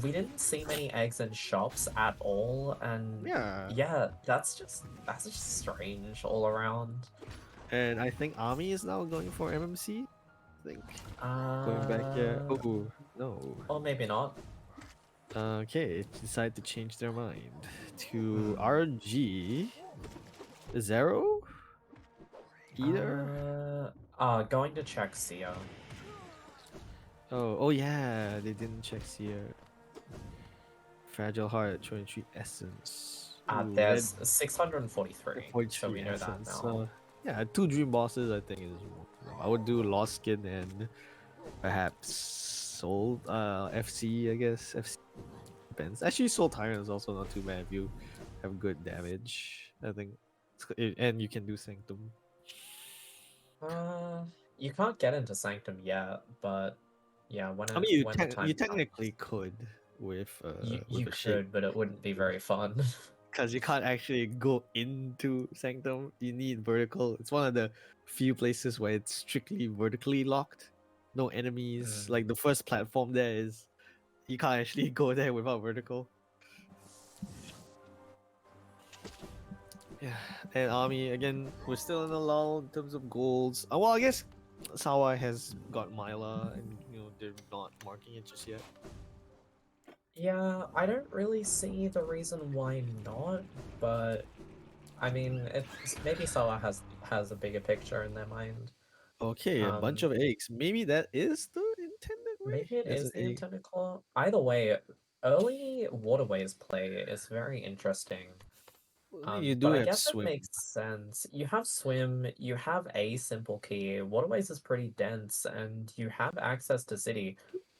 we didn't see many eggs in shops at all, and Yeah. yeah, that's just strange all around. And I think Ami is now going for MMC. I think going back here. Uh, Oh no. or maybe not. Okay, decide to change their mind to Hmm. RG Zero either. Going to check Sia. Oh yeah, they didn't check here. Fragile Heart 23 Essence. Ooh, red There's 643, so 43 we know that Essence. now. So yeah, two dream bosses I think is I would do Lost Skin and perhaps Soul FC, I guess. FC depends. Actually Soul Tyrant is also not too bad if you have good damage. I think and you can do Sanctum. Uh, you can't get into Sanctum yet, but yeah, when I it mean when the you time technically comes, could you with a shake. could, but it wouldn't be very fun. Because you can't actually go into Sanctum. You need vertical. It's one of the few places where it's strictly vertically locked. No enemies. Mm. Like the first platform there is you can't actually go there without vertical. Yeah. And Army again, we're still in a lull in terms of goals. Well, I guess Sawa has got Myla, and they're not marking it just yet. Yeah, I don't really see the reason why not, but I mean, it's maybe Salah has a bigger picture in their mind. Okay, a bunch Um, of eggs. Maybe that is the intended way. Maybe it There's is an the egg. intended claw. Either way, early waterways play is very interesting. Well, you But do I have guess it swim. makes sense. You have swim, you have a simple key. Waterways is pretty dense, and you have access to city.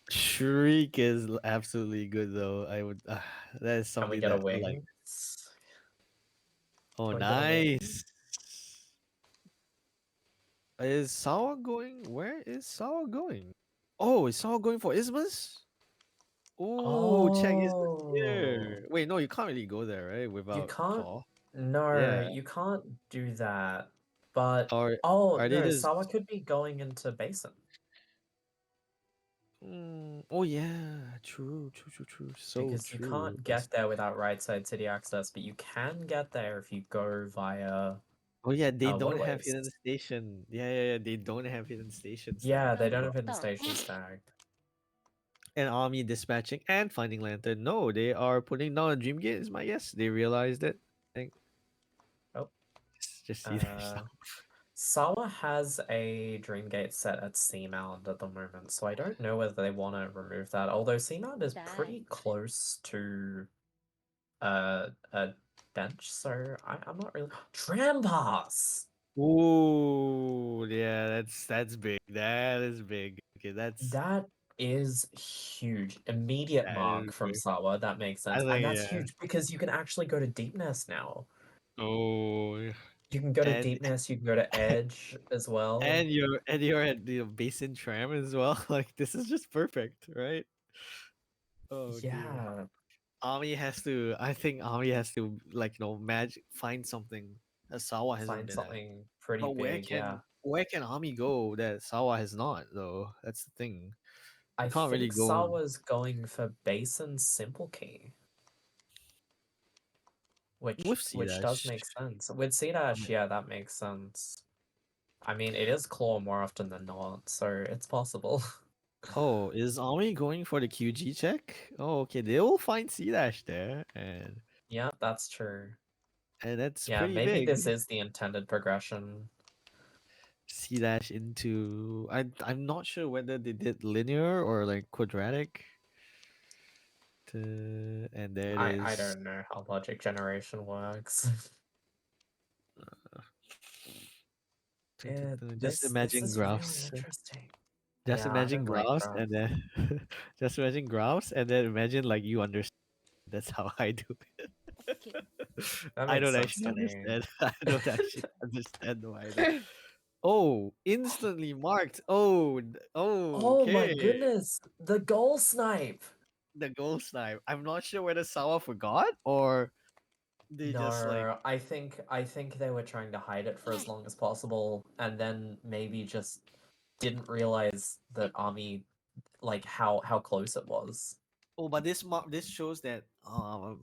Shriek is absolutely good though. I would that is Can we something get a that I like. wing? Oh, Can we get a wing? nice. Is Sawa going? Where is Sawa going? Oh, is Sawa going for Isthmus? Oh, check Isthmus Oh, here. Wait, no, you can't really go there, right? you Without can't. Claw. No, Yeah. you can't do that. But Or oh are they no, just? Sawa could be going into Basin Oh yeah, true, true, true, true. So because you true. can't get there without right side city access, but you can get there if you go via Oh yeah, they don't have waterways. hidden station. Yeah, yeah, yeah. They don't have hidden stations Yeah, tagged they for don't the. have hidden stations tagged. an army dispatching and finding lantern. No, they are putting down a dream gate. Is my guess. They realized it. I think Oh, just see their uh, stuff. Sawa has a Dreamgate set at Seamound at the moment, so I don't know whether they want to remove that. Although Seamound is That. pretty close to a bench, so I'm not really. Trampas! Ooh, yeah, that's big. That is big. Okay, That is huge. Immediate that is mark from big. Sawa. That makes I sense. And think that's yeah. huge because you can actually go to Deepness now. Oh, yeah. You can go to and Deepness, you can go to Edge as well. and you're at the basin tram as well. Like this is just perfect, right? Oh dear. Yeah, Ami has to. I think Ami has to magic find something that Sawa hasn't find been at. something pretty But where big, yeah. can where can Ami go that Sawa has not though? That's the thing. I You can't really think go. Sawa's going for Basin Simple Key, With sea which does dash. make sense. With Sea I Dash, mean, yeah, that makes sense. I mean, it is Claw more often than not, so it's possible. oh, is Ami going for the QG check? Oh, okay. They will find C dash there, Yeah, that's true. and that's Yeah, pretty maybe big. this is the intended progression. C dash into. I'm not sure whether they did linear or like quadratic. And there it I is. don't know how logic generation works. Just This imagine is really graphs. interesting. Just Yeah, I imagine don't like graphs graph. and then just imagine graphs and then imagine like you understand. That's how I do it. Okay. That I makes don't sense actually to me. understand. I don't actually understand why that. Oh, instantly marked. Oh, oh, Oh my okay. goodness, the goal snipe. The goal snipe. I'm not sure whether Sawa forgot or they just like. No, I think they were trying to hide it for as long as possible, and then maybe just didn't realize that Ami like how close it was. Oh, but this shows that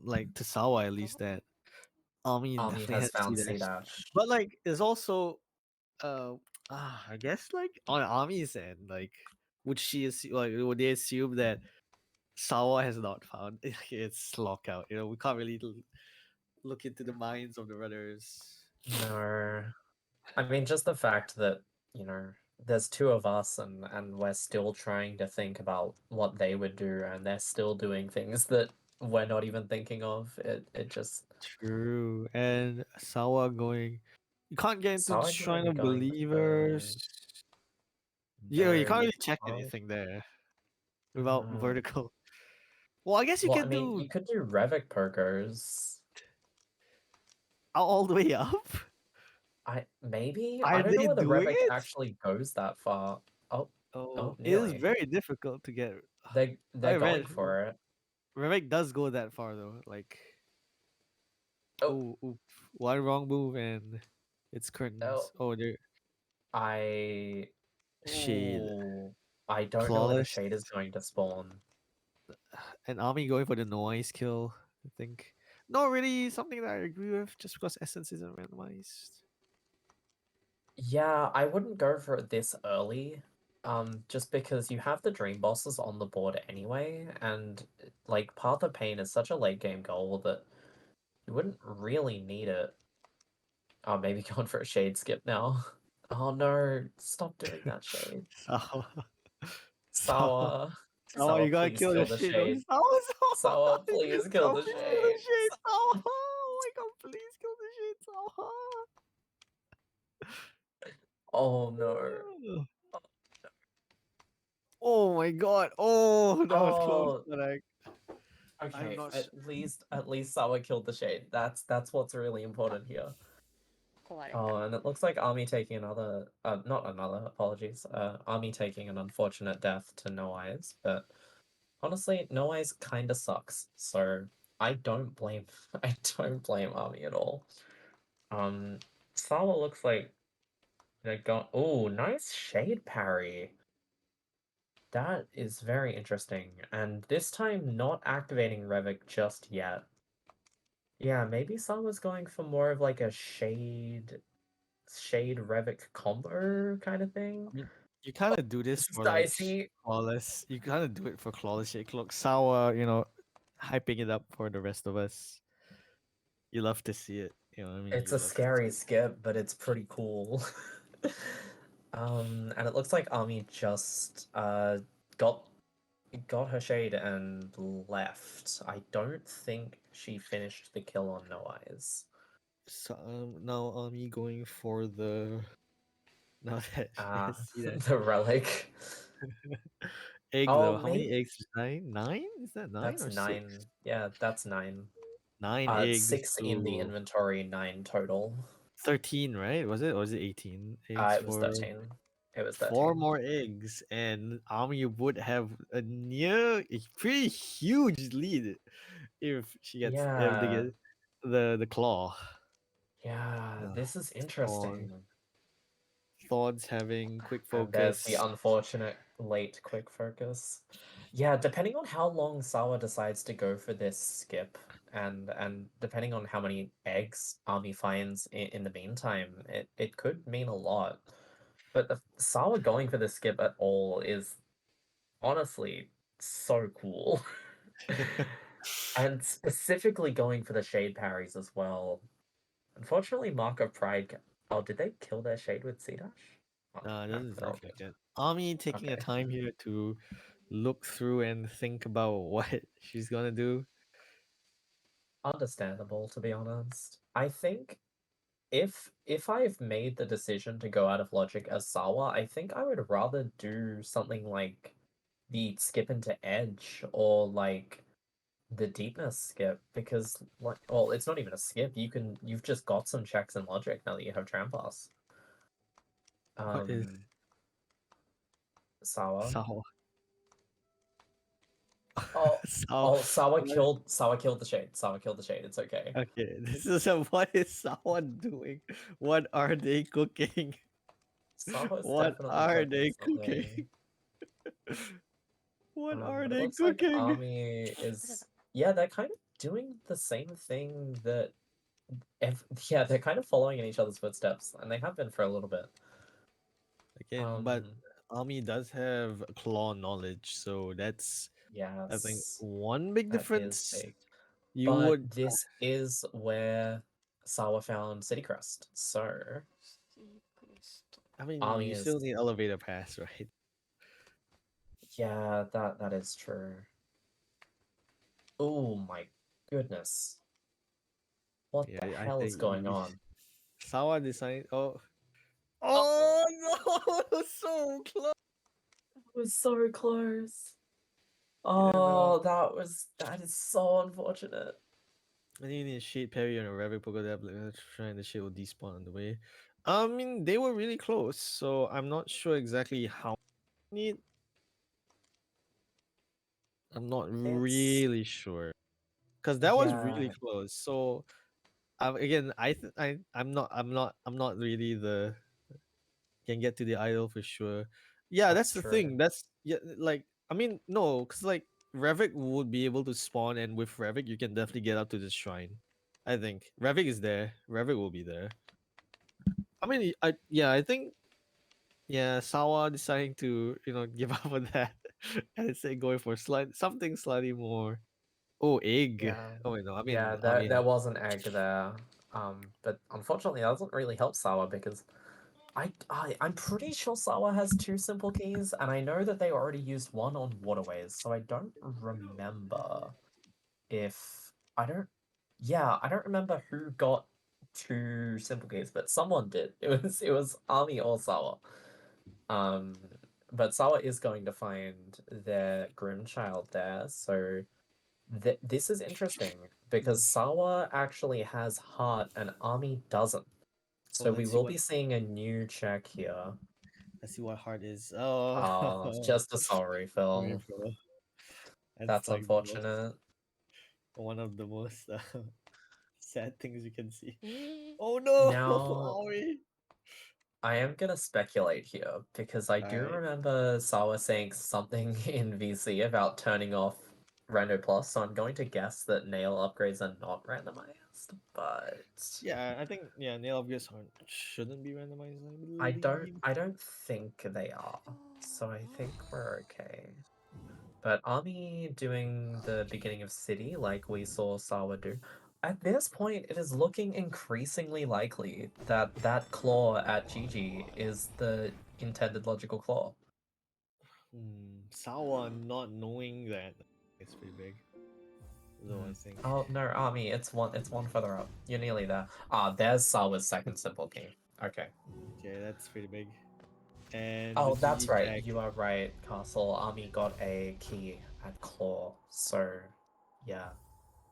like to Sawa at least that Ami Ami definitely has has found C C dash. dash. But like it's also uh I guess like on Ami's end, like would she assume, like would they assume that Sawa has not found it's lockout? You know, we can't really look into the minds of the runners. No, I mean just the fact that there's two of us and we're still trying to think about what they would do, and they're still doing things that we're not even thinking of. It just True. And Sawa going you can't get into the Shrine Sawagon of going Believers. for Yeah, you no, can't you really check can't. anything there without No. vertical. Well, I guess you Well, I can mean, do you could do Revok Pokers. all the way up. I Are don't know they whether doing Revok it? actually goes that far. Oh, oh, Oh, it is nearly. very difficult to get. They're I going read for it. Revek does go that far though. Like, Oh, oh, oof, one wrong move and it's curtains. oh, Oh, there I. shade, Ooh, I don't know whether flawless, Shade is going to spawn. and Ami going for the noise kill. I think not really something that I agree with, just because essence isn't randomized. Yeah, I wouldn't go for it this early. Just because you have the dream bosses on the board anyway, and like Path of Pain is such a late game goal that you wouldn't really need it. Oh, maybe going for a shade skip now. Oh no, stop doing that shade. Sawa, Sawa, Sawa. Sawa, Sawa, you gotta please kill the kill the shade. Oh, shade. Sawa, Sawa, Sawa, please kill Sawa, the please kill the shade. shade. Sawa, oh my god, please kill the shade. Sawa. Oh no. Oh my god. Oh, that was close, Oh, but I'm okay. not sure. At least Sawa killed the shade. That's what's really important here. Got it. Oh, and it looks like Army taking another not another, apologies. Army taking an unfortunate death to No Eyes, but honestly, No Eyes kinda sucks. So I don't blame I don't blame Army at all. Um Sawa looks like they're going. Oh, nice shade parry. That is very interesting. And this time not activating Revok just yet. Yeah, maybe Sawa's going for more of like a shade Revok combo kind of thing. You kind of do this This is for like dicey. flawless. You kind of do it for flawless shake. Look, Sawa, hyping it up for the rest of us. You love to see it. You know what I mean? It's You a love to scary see skip, but it's pretty cool. And it looks like Army just got got her shade and left. I don't think she finished the kill on No Eyes. it. So now Ami going for the now that I see that The relic. egg Oh, though. How many maybe eggs? Is nine? Nine? Is that nine that's or six? nine. Yeah, that's nine. Nine eggs. Six in the Ooh. inventory, nine total. 13, right? Was it? Or was it 18 eggs It was for 13. It was four 13. more eggs? And Ami would have a pretty huge lead if they Yeah, get the claw. yeah, Uh, this is Thorn. interesting. Thorns having quick And there's the focus. unfortunate late quick focus. Yeah, depending on how long Sawa decides to go for this skip, and depending on how many eggs Army finds in the meantime, it could mean a lot. But Sawa going for the skip at all is honestly so cool. And specifically going for the shade parries as well. Unfortunately, Mark of Pride. Oh, did they kill their shade with C dash? Oh, It no, doesn't they're sound all like good. it. Ami taking a Okay. time here to look through and think about what she's gonna do. Understandable, to be honest. I think if I've made the decision to go out of logic as Sawa, I think I would rather do something like the skip into edge or like the deepness skip because like well, it's not even a skip. You've just got some checks in logic now that you have Trampas. What is Um Sawa. Sawa? Oh Sawa? oh What? Sawa killed the shade. Sawa killed the shade. It's okay. Okay, this is a what is Sawa doing? What are they cooking? Sawa's What definitely are cooking they cooking? something. What are But it they looks like cooking? Army is, yeah, they're kind of doing the same thing that, yeah, they're kind of following in each other's footsteps, and they have been for a little bit. Again, but Um, Ami does have claw knowledge, so that's I think yes, one big that is difference. big. You But would, this is where Sawa found City Crest, so I mean, Army you is, still need elevator pass, right? yeah, that is true. Oh my goodness, what Yeah, the I hell is think going on? Sawa decided. Oh, Oh, oh no, so close. it was so close. You know, Oh, that is so unfortunate. I think you need a shade parry and a rabbit pogo dab. Let's try and the shade will despawn on the way. I mean, they were really close, so I'm not sure exactly how need. I'm not It's really sure because that was really yeah, close. So again, I'm not really the can get to the idol for sure. Yeah, that's that's the true. thing. That's yeah, like I mean, no, because like Revik would be able to spawn, and with Revik, you can definitely get up to the shrine. I think Revik is there. Revik will be there. I mean, I think yeah, Sawa deciding to give up on that and instead going for something slightly more. Oh, egg. Yeah. Oh wait, no, Yeah, I there mean, was an egg there. But unfortunately that doesn't really help Sawa because I'm pretty sure Sawa has two simple keys, and I know that they already used one on waterways, so I don't remember if I don't yeah, I don't remember who got two simple keys, but someone did. It was Army or Sawa. Um, but Sawa is going to find their groom child there, so this is interesting because mm. Sawa actually has heart and Army doesn't. Oh, So we let's see will what be seeing a new check here. heart is. Oh, Just a sorry, sorry, Phil. bro. That's That's like the most unfortunate. one of the most sad things you can see. Oh no, Now, Aoi. I am gonna speculate here because I All do right. remember Sawa saying something in VC about turning off Rando Plus, so I'm going to guess that nail upgrades are not randomized. but Yeah, I think nail objects aren't shouldn't be randomized, I I don't believe. I don't think they are. So I think we're okay. But Ami doing the beginning of city like we saw Sawa do. At this point, it is looking increasingly likely that that claw at Gigi is the intended logical claw. Sawa not knowing that is pretty big, though I think. Oh no, Ami, it's one further up. You're nearly there. Ah, there's Sawa's second simple key. Okay. Okay, that's pretty big. And the Oh, that's GG right. Jack. You are right, Castle. Ami got a key at claw. So yeah.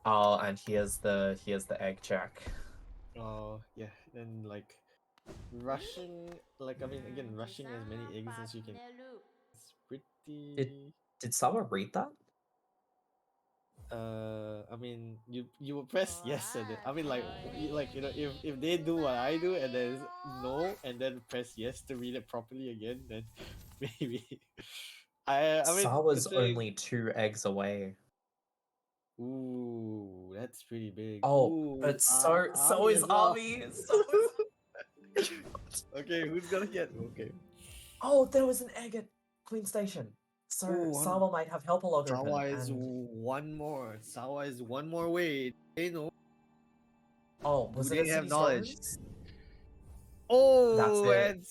Oh, and here's the egg check. Oh yeah, then like rushing, like I mean again, rushing as many eggs as you can. It's Did pretty. did Sawa read that? I mean, you will press yes and then, I mean like if they do what I do and then no and then press yes to read it properly again, then maybe. I mean Sawa's saying only 2 eggs away. ooh, that's pretty big. Oh, Ooh, but so Ami is as well. Ami. So is. Okay, who's gonna get? Okay. Oh, there was an egg at Queen Station. So Ooh, Sawa might have helper log open, Sawa is and one more. Sawa is one more way. They know. oh, Do was it they at have City knowledge? Storerooms? That's Oh, it. and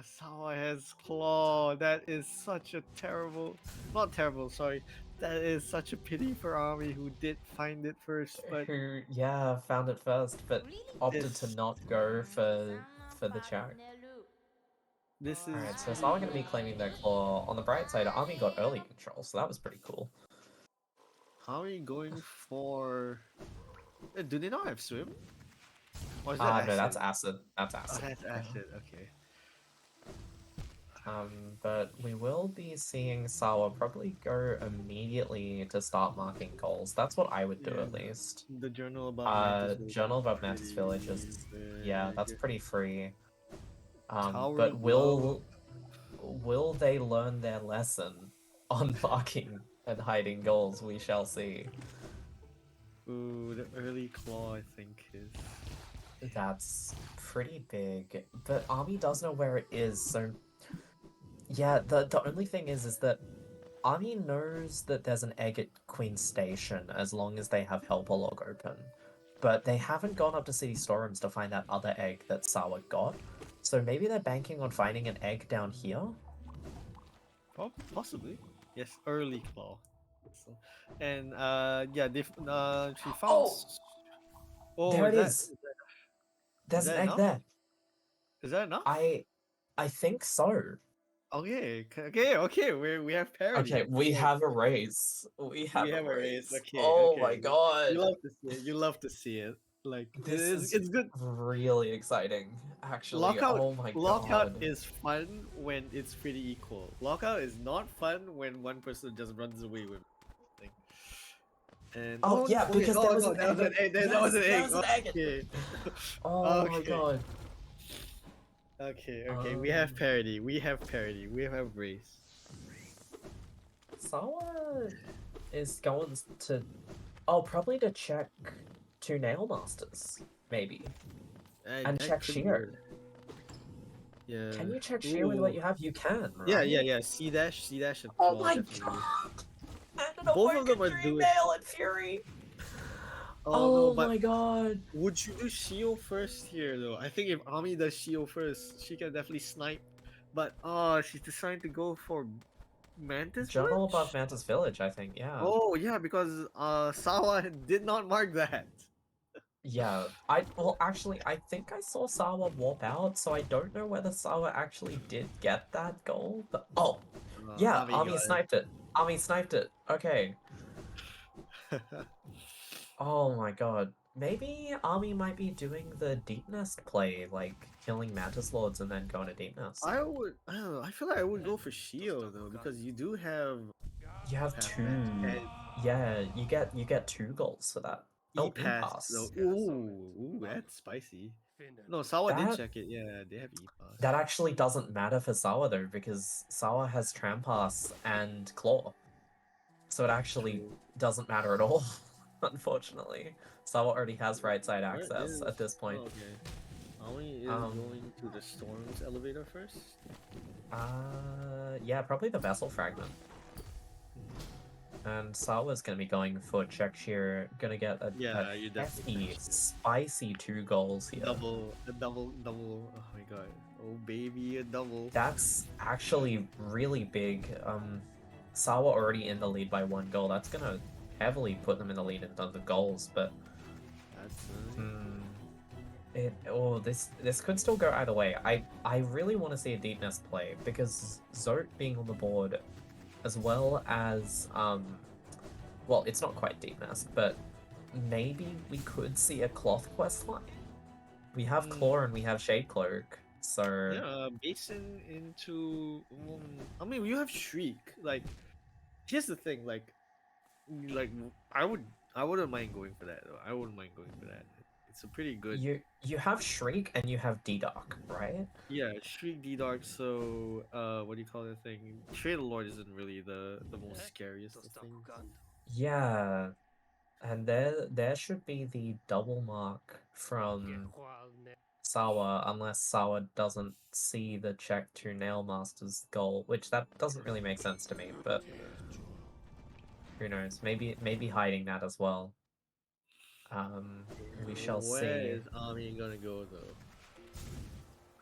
Sawa has claw. That is such a terrible, not terrible. Sorry, that is such a pity for Ami who did find it first. But Who, yeah, found it first, but opted to this, not go for the check. this All is right, so pretty Sawa going to big. be claiming their claw. On the bright side, Ami got early control, so that was pretty cool. Ami going for? Do they not have swim? Or is that No, that's acid? acid. That's Oh, acid. that's Yeah. acid. Okay. But we will be seeing Sawa probably go immediately to start marking goals. That's what I would do Yeah. at least. The journal above Mantis will Journal be above Mantis Village pretty is, yeah, that's big. pretty free. Tower But of Love. will they learn their lesson on marking and hiding goals? We shall see. Ooh, the early claw, I think, is. That's pretty big, but Ami does know where it is, so yeah, the only thing is that Ami knows that there's an egg at Queen Station as long as they have helper log open. But they haven't gone up to City Storerooms to find that other egg that Sawa got. So maybe they're banking on finding an egg down here? Possibly. Yes, early claw. So, and yeah, she found. Oh, Oh, there is it that is. is There's an that egg enough? there. Is that enough? I think so. Okay, okay. We have parity. Okay, I feel we like have a race. We we have a have a race. race. Okay, Oh okay. my You god. love to see it. You love to see it. Like This is it's good. really exciting, actually. Lockout Oh my Lockout god. is fun when it's pretty equal. Lockout is not fun when one person just runs away with it. And Oh yeah, okay, because there was no, an that was egg. an egg. That was Yes, an there egg. was an egg. Okay, Oh my okay, god. okay. We have Um, parity. We have parity. We have race. Sawa is going to. Oh, probably to check 2 Nail Masters, maybe, and That check could Sheer. work. Yeah. Can you check Sheer with what Ooh. you have? You can, Yeah, right? yeah, yeah. C dash, and Oh claw my definitely. god! And an Both of them awoken are dream doing. nail and fury. Oh no, Oh but my god! would you do Shio first here though? I think if Ami does Shio first, she can definitely snipe. But she's deciding to go for Mantis Journal above Village? Mantis Village, I think. Yeah. Oh yeah, because Sawa did not mark that. Yeah, well actually I think I saw Sawa warp out, so I don't know whether Sawa actually did get that goal. But oh, yeah, Ami Ami got sniped it. Ami sniped it. Okay. it. Oh my god. Maybe Ami might be doing the Deep Nest play, like killing Mantis Lords and then going to Deep Nest. I don't know, I feel like I would go for Shio though, because you do have You have pass two. and Yeah, you get 2 goals for that. Oh, E-Pass though. E-Pass. Ooh, that's spicy. No, Sawa did That check it. Yeah, they have E-Pass. that actually doesn't matter for Sawa though, because Sawa has Trampass and Claw. So it actually True. doesn't matter at all, unfortunately. Sawa already has right side Where access is? at this point. Oh, okay. Ami is Um, going to the storm's elevator first. yeah, probably the vessel fragment. And Sawa's gonna be going for check here, gonna get a Yeah, you definitely hefty, check spicy 2 goals here. here. Double. Oh my god. Oh baby, a double. That's actually really big. Sawa already in the lead by 1 goal. That's gonna heavily put them in the lead in terms of goals, but That's this could still go either way. I really want to see a deep nest play because Zote being on the board, as well as well, it's not quite deep nest, but maybe we could see a cloth quest line. We have Claw and we have Shade Cloak, so yeah. Basin into. I mean, you have Shriek. Like, here's the thing. Like I wouldn't mind going for that though. I wouldn't mind going for that. It's a pretty good. you have Shriek and you have D-Dark, right? Yeah, Shriek D Dark. So what do you call that thing? Trader Lord isn't really the most scariest of things. Yeah, and there should be the double mark from Sawa, unless Sawa doesn't see the check to Nail Master's goal, which that doesn't really make sense to me, but who knows? Maybe hiding that as well. We shall Where see. is Ami gonna go though?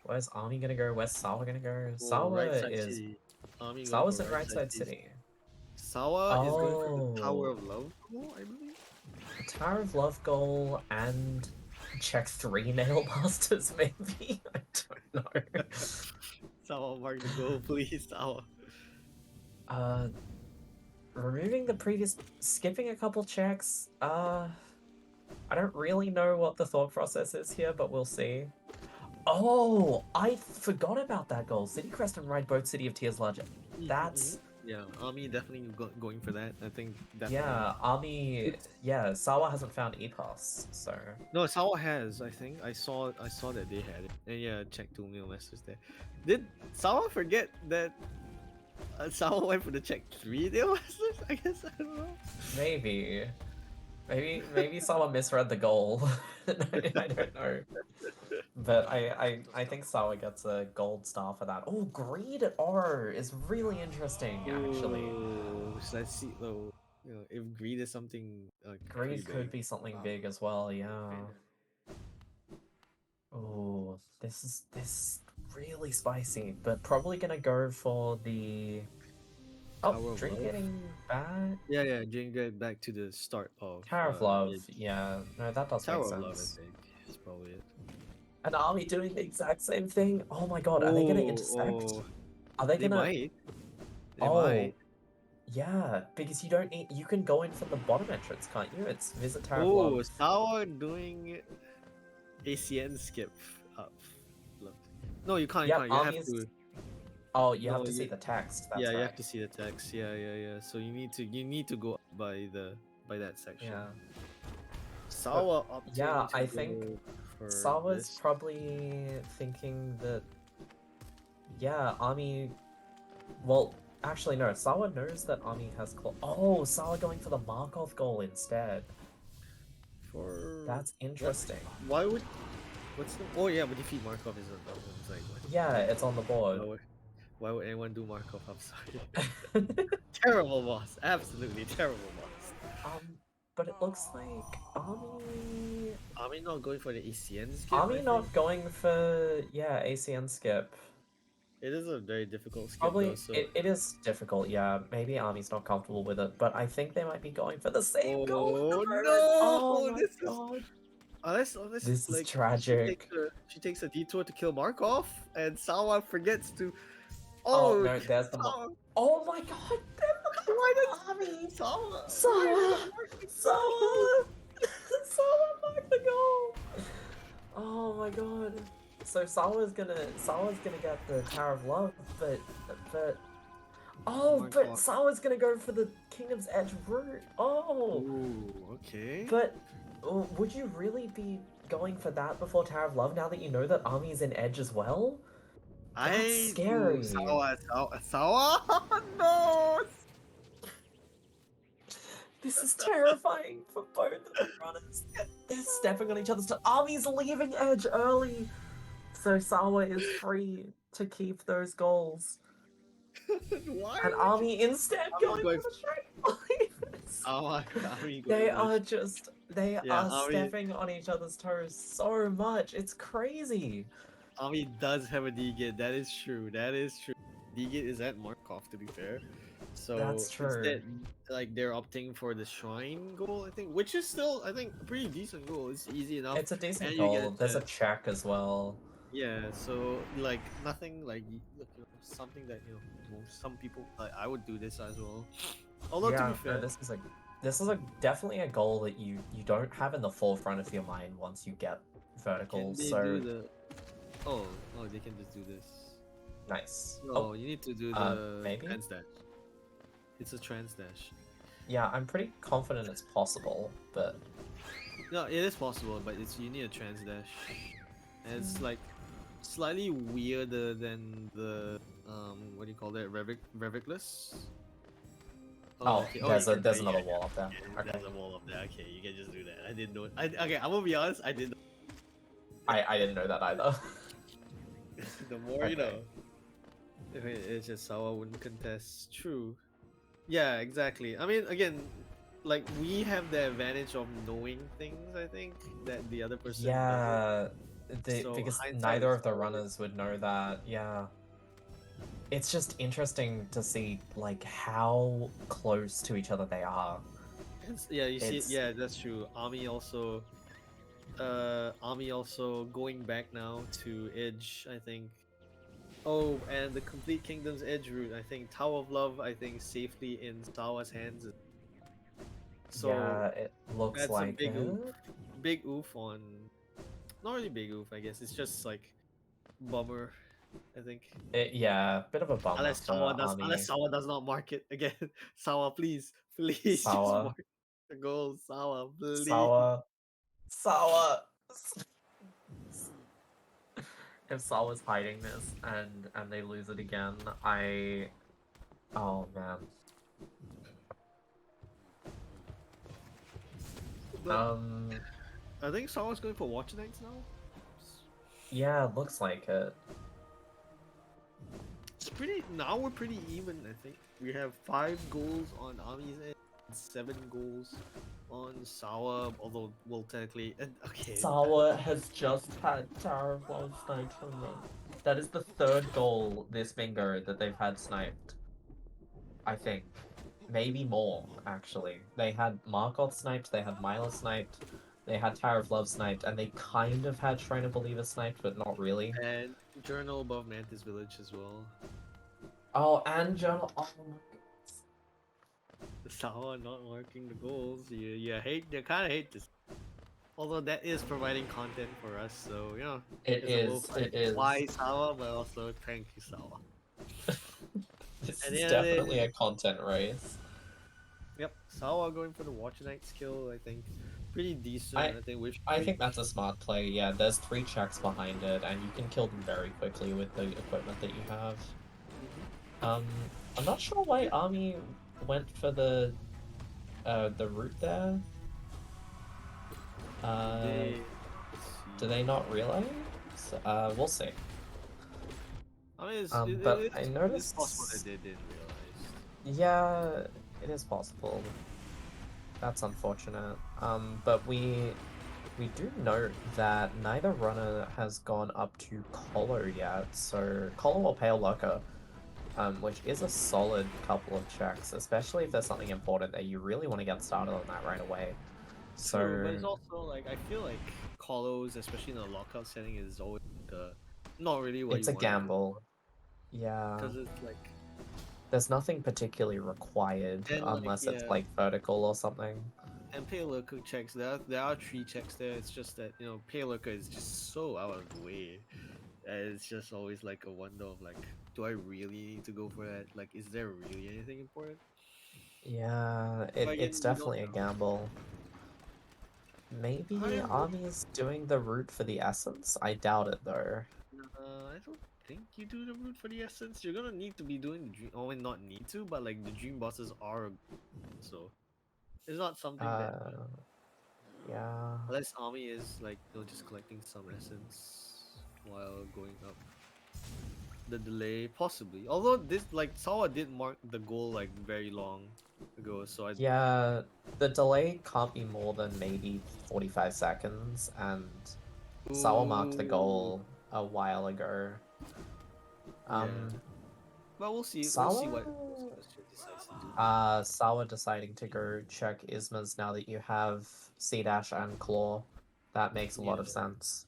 Where's Ami gonna go? Where's Sawa gonna go? For right side city. Ami going for Sawa's at right right side side city. city. Sawa is going for the Tower Oh, of Love goal, I believe. Tower of Love goal and check 3 Nail Masters, maybe? I don't know. Sawa mark the goal, please, Sawa. Uh, removing the previous, skipping a couple checks. I don't really know what the thought process is here, but we'll see. Oh, I forgot about that goal. City Crest and Ride both City of Tears Legend. That's Yeah, Ami definitely going for that. I think definitely. yeah, Army. Yeah, Sawa hasn't found E-Pass, so No, Sawa has. I think I saw that they had it. And yeah, check 2 mil messages there. Did Sawa forget that Sawa went for the check 3 mil messages? I guess I don't know. maybe, maybe Sawa misread the goal. I don't know. But I think Sawa gets a gold star for that. Oh, Greed R is really interesting, actually. Oh, so let's see though. You know, if greed is something pretty Greed could big. be something big as well, yeah. Oh, this is really spicy, but probably gonna go for the Tower of Drink Love. getting back. Yeah. Jane, get back to the start of Tower of Love, Ridge. yeah, no, that does make Tower of Love, I sense. think, is probably it. An army doing the exact same thing? Oh my god, are they gonna Oh, intersect? oh, Are they they gonna might. They Oh, might. yeah, because you don't need you can go in from the bottom entrance, can't you? It's visit Tower of Oh, Love. Sour doing ACN skip up. Love. No, you can't. You Yep, can't. You have armies. to. Oh, you have No, to see you. the text, Yeah, that's you have right. to see the text. Yeah. So you need to go up by that section. Yeah. But Sawa yeah, opting to I think go for Sawa's this. probably thinking that yeah, Ami. Well, actually, no. Sawa knows that Ami has claw. Oh, Sawa going for the Markov goal instead. For That's what? interesting. Why would? What's the? Oh yeah, but defeat Markov is on. It's like what? Yeah, Like it's on the board. why would anyone do Markov upside? Terrible boss. Absolutely terrible boss. um, but it looks like Ami. I mean, not going for the ECN skip. I Ami think not going for yeah ACN skip. it is a very difficult skip though. Probably So it is difficult. Yeah, maybe Ami's not comfortable with it, but I think they might be going for the same goal at the oh moment. Oh no, my this is god, unless this is like tragic. she takes a detour to kill Markov and Sawa forgets to. Oh Oh, no, there's the Sawa, Oh my god, why they're the Army! does Sawa? Why did Sawa! it mark the goal? Sawa! Sawa marked the goal! Oh my god. So Sawa's gonna get the Tower of Love, but Oh oh, my but god. Sawa's gonna go for the Kingdom's Edge route. Oh, Ooh, okay. but would you really be going for that before Tower of Love now that you know that Army's in Edge as well? That's I do scary. Sawa. No. This is terrifying for both of the runners. They're stepping on each other's toes. Army's leaving edge early, so Sawa is free to keep those goals. Why And would you? Army instead Army going going. for the straight lines. Oh my god, Army They going for the. are just, they Yeah, are Army. stepping on each other's toes so much. It's crazy. Army does have a D-Gate. That is true. That is true. D-Gate is at Markov, to be fair. So That's true. instead, like they're opting for the shrine goal, I think, which is still, I think, a pretty decent goal. It's easy enough, It's a and decent you get goal. a There's a chance. check as well. Yeah, so like nothing like look, something that most some people like. I would do this as well. Although to be Yeah, no, fair, this is a definitely a goal that you don't have in the forefront of your mind once you get can verticals. they So do the? Oh, oh, they can just do this. nice. Oh, No, you need to do the maybe? trans dash. It's a trans dash. Yeah, I'm pretty confident it's possible, but No, it is possible, but it's you need a trans dash. And it's like slightly weirder than the what do you call that? Revicless? Oh, oh, okay. Oh, you can. there's Yeah, another wall up there. yeah, Okay. there's a wall up there. Okay, you can just do that. I didn't know. Okay, I'm gonna be honest. I didn't. I didn't know that either. The more you Okay. know. Okay, it's just Sawa wouldn't contest. True. Yeah, exactly. I mean, again, like we have the advantage of knowing things. I think that the other person doesn't. Yeah, So because hindsight neither is of the always. runners would know that. Yeah. It's just interesting to see like how close to each other they are. Yeah, you see. It's Yeah, that's true. Army also going back now to Edge. I think. Oh, and the complete Kingdom's Edge route. I think Tower of Love. I think safely in Sawa's hands. So yeah, it looks that's a like it. big oof on. Not really big oof. I guess it's just like bummer. I think. Yeah, bit of a bummer for Unless Army. Sawa does not mark it again. Sawa, please, please just Sawa, mark the goal. Sawa, please. Sawa, Sawa. If Sawa's hiding this and they lose it again, oh man. But I think Sawa's going for Watch Nights now. Yeah, it looks like it. It's pretty. Now we're pretty even. I think we have 5 goals on Ami's end, and 7 goals on Sawa. Although, well, technically, and okay, Sawa has just had Tower of Love sniped from them. That is the third goal this bingo that they've had sniped. I think. Maybe more, actually. They had Markov sniped, they had Mila sniped, they had Tower of Love sniped, and they kind of had Shrine of Believer sniped, but not really. and Journal above Mantis Village as well. Oh, and Journal. Oh my Sawa not marking the goals. You kind of hate this. Although that is providing content for us, so It it's a little is, like it is. why Sawa, but also thank you Sawa. This At the is end of the definitely day, a content race. yep, Sawa going for the Watch Night skill. I think pretty decent. I I think with I think that's a smart play. Yeah, there's 3 checks behind it, and you can kill them very quickly with the equipment that you have. Um, I'm not sure why Army went for the route there. they Do they not realize? We'll see. I mean, But I it's possible that noticed. they didn't realize. Yeah, it is possible. That's unfortunate. But we do note that neither runner has gone up to Colo yet. So Colo or Pale Lurker, which is a solid couple of checks, especially if there's something important that you really want to get started on that right away. True, but So it's also like I feel like Colos, especially in a lockout setting, is always like not really what it's you a want to go gamble. for Yeah. because it's like There's nothing particularly required and like unless it's yeah. like vertical or something. And Payloader checks, there are 3 checks there. It's just that Payloader is just so out of the way. And it's just always like a wonder of like, do I really need to go for that? Like, is there really anything important? Yeah, But it's again, we don't definitely a know. gamble. I Maybe would. Army's doing the route for the essence? I doubt it though. I don't think you do the route for the essence. You're gonna need to be doing the dream. Oh, not need to, but like the dream bosses are so. It's not something that Uh, yeah. unless Ami is like just collecting some essence while going up. The delay possibly. Although this like Sawa did mark the goal like very long ago, so I Yeah, the delay can't be more than maybe 45 seconds, and Sawa marked the ooh goal a while ago. yeah. Um, But we'll see. Sawa, We'll see what she decides to do. Sawa deciding to go check Isma's now that you have C Dash and Claw. That makes a Yeah, lot of sense.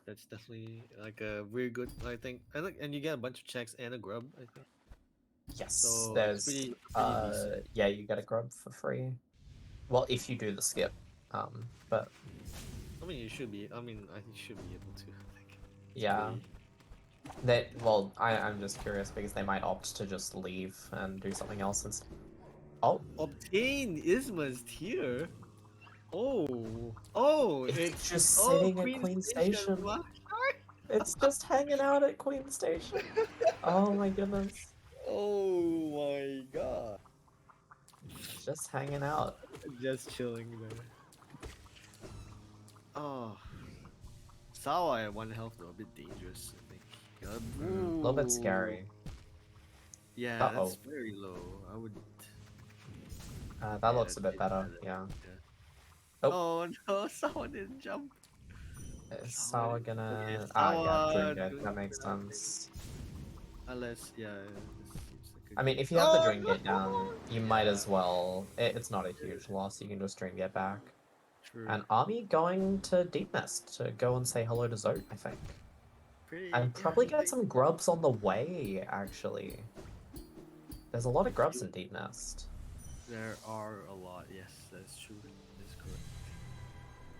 that's definitely like a very good. I think, and you get a bunch of checks and a grub. I think Yes, so. It's there's pretty decent. yeah, you get a grub for free. Well, if you do the skip. But I mean, you should be. I mean, I think you should be able to. I think it's yeah. pretty. Well, I'm just curious because they might opt to just leave and do something else instead. Oh, Obtain Isma's tier. Oh, it's it's just oh sitting at Queen Queen Station. Station. What? It's just hanging out at Queen Station. Oh my goodness. Oh my god. Just hanging out. Just chilling there. Oh, Sawa at 1 health though, a bit dangerous, I think. A little bit Ooh. scary. Yeah, that's Uh-oh. very low. I would. That Yeah, looks a bit it's better. better. Yeah. Yeah. Oh, Oh no, Sawa didn't jump. is Sawa. Sawa Okay, gonna... yeah, Sawa Dream Gate. doing That it makes without thing. sense. Unless, yeah, this seems like a I mean, good. if you have the Oh Dream Gate down, no! you might Yeah, as well... It's not a huge loss. You can just Dream Gate back. true. And Army going to Deep Nest to go and say hello to Zote, I think. Pretty. And Yeah, probably I get think some grubs on the way, actually. There's a lot of grubs you, in Deep Nest. there are a lot. Yes, that's true. That's correct.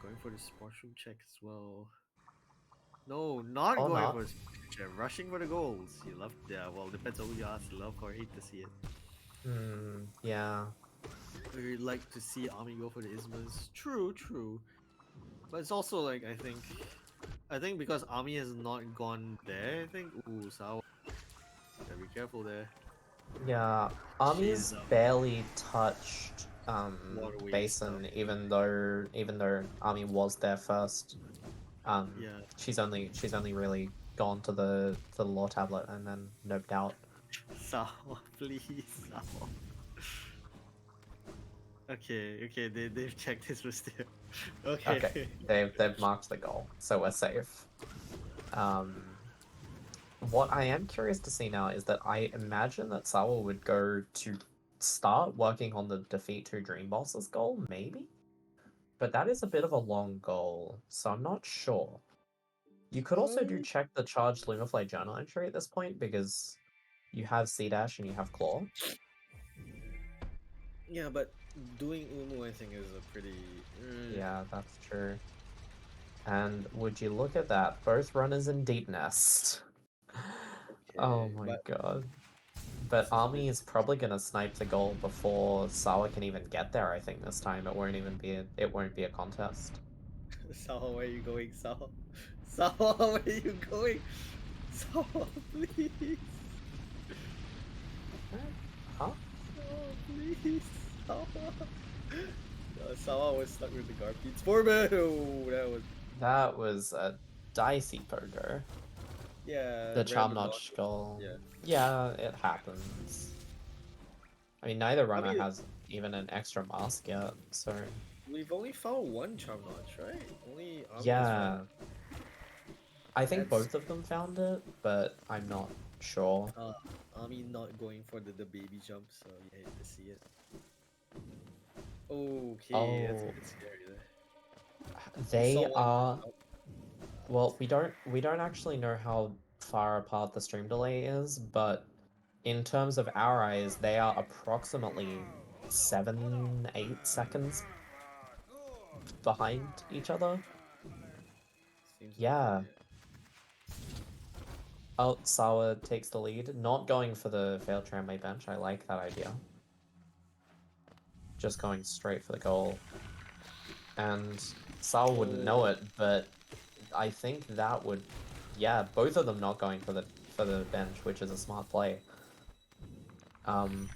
Going for the sports room check as well. No, not Or going not. for the sports room check. Rushing for the goals. You love. Yeah, well, depends on who you ask. Love or hate to see it. Yeah. We like to see Ami go for the Ismas. True, true. But it's also like I think because Ami has not gone there. I think ooh Sawa. Gotta be careful there. Yeah. She's Army's barely touched waterway stuff. Basin, even though Army was there first. Yeah. She's only really gone to the lore tablet and then noped out. Sawa, please, Sawa. Okay, they've checked his there. Okay. Okay. They've marked the goal, so we're safe. Um what I am curious to see now is that I imagine that Sawa would go to start working on the defeat two dream bosses goal, maybe? But that is a bit of a long goal, so I'm not sure. You could also do Um, check the charged Lumaflame journal entry at this point because you have C Dash and you have Claw. yeah, but doing Umu I think is a pretty Yeah, that's true. And would you look at that? Both runners in Deep Nest. Oh okay, my but god. But this is a bit Army is probably gonna snipe the goal before Sawa can even get there, I think this time. It won't be a contest. Sawa, where are you going, Sawa? Sawa, where are you going? Sawa, please. Huh? Sawa, please. Sawa. Sawa was stuck with the Garfield Foreman. Oh, that was That was a dicey poker. yeah, The Charm random Notch knowledge. goal. Yeah. Yeah, it happens. I mean, neither I runner mean, has even an extra mask yet, so we've only found one charm notch, right? Only Ami has found. yeah. I think That's both of them found it, but I'm not sure. uh, Ami not going for the baby jump, so you hate to see it. Okay, that's a Oh, bit scary there. We saw they one. are. Oh, Well, we don't actually know how far apart the stream delay is, but in terms of our eyes, they are approximately 7, 8 seconds behind each other. seems like it. Yeah. Oh, Sawa takes the lead. Not going for the failed tramway bench. I like that idea. Just going straight for the goal. And Sawa wouldn't know Oh, it, but I think that would, yeah, both of them not going for the bench, which is a smart play.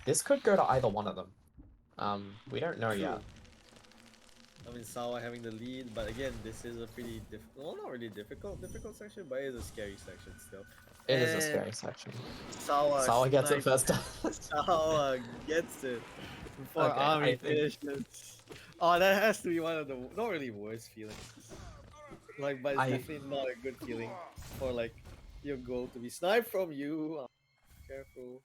This could go to either one of them. We don't know true. yet. I mean, Sawa having the lead, but again, this is a pretty well, not really difficult section, but it is a scary section still. It is a And scary section. Sawa Sawa gets it snipes. first time. Sawa gets it before Okay, Ami I think finishes. Oh, that has to be one of the not really worst feelings. Like, but it's I definitely not a good feeling for like your goal to be sniped from you. Careful.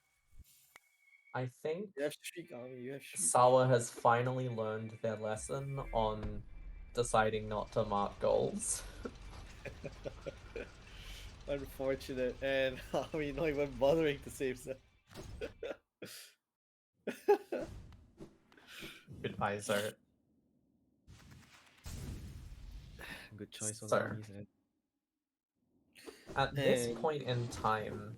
I think You have streak, Ami. You have streak. Sawa has finally learned their lesson on deciding not to mark goals. Unfortunate, and Ami not even bothering to save them. Goodbye, sir. Good choice on So, Ami's end. at this And point in time,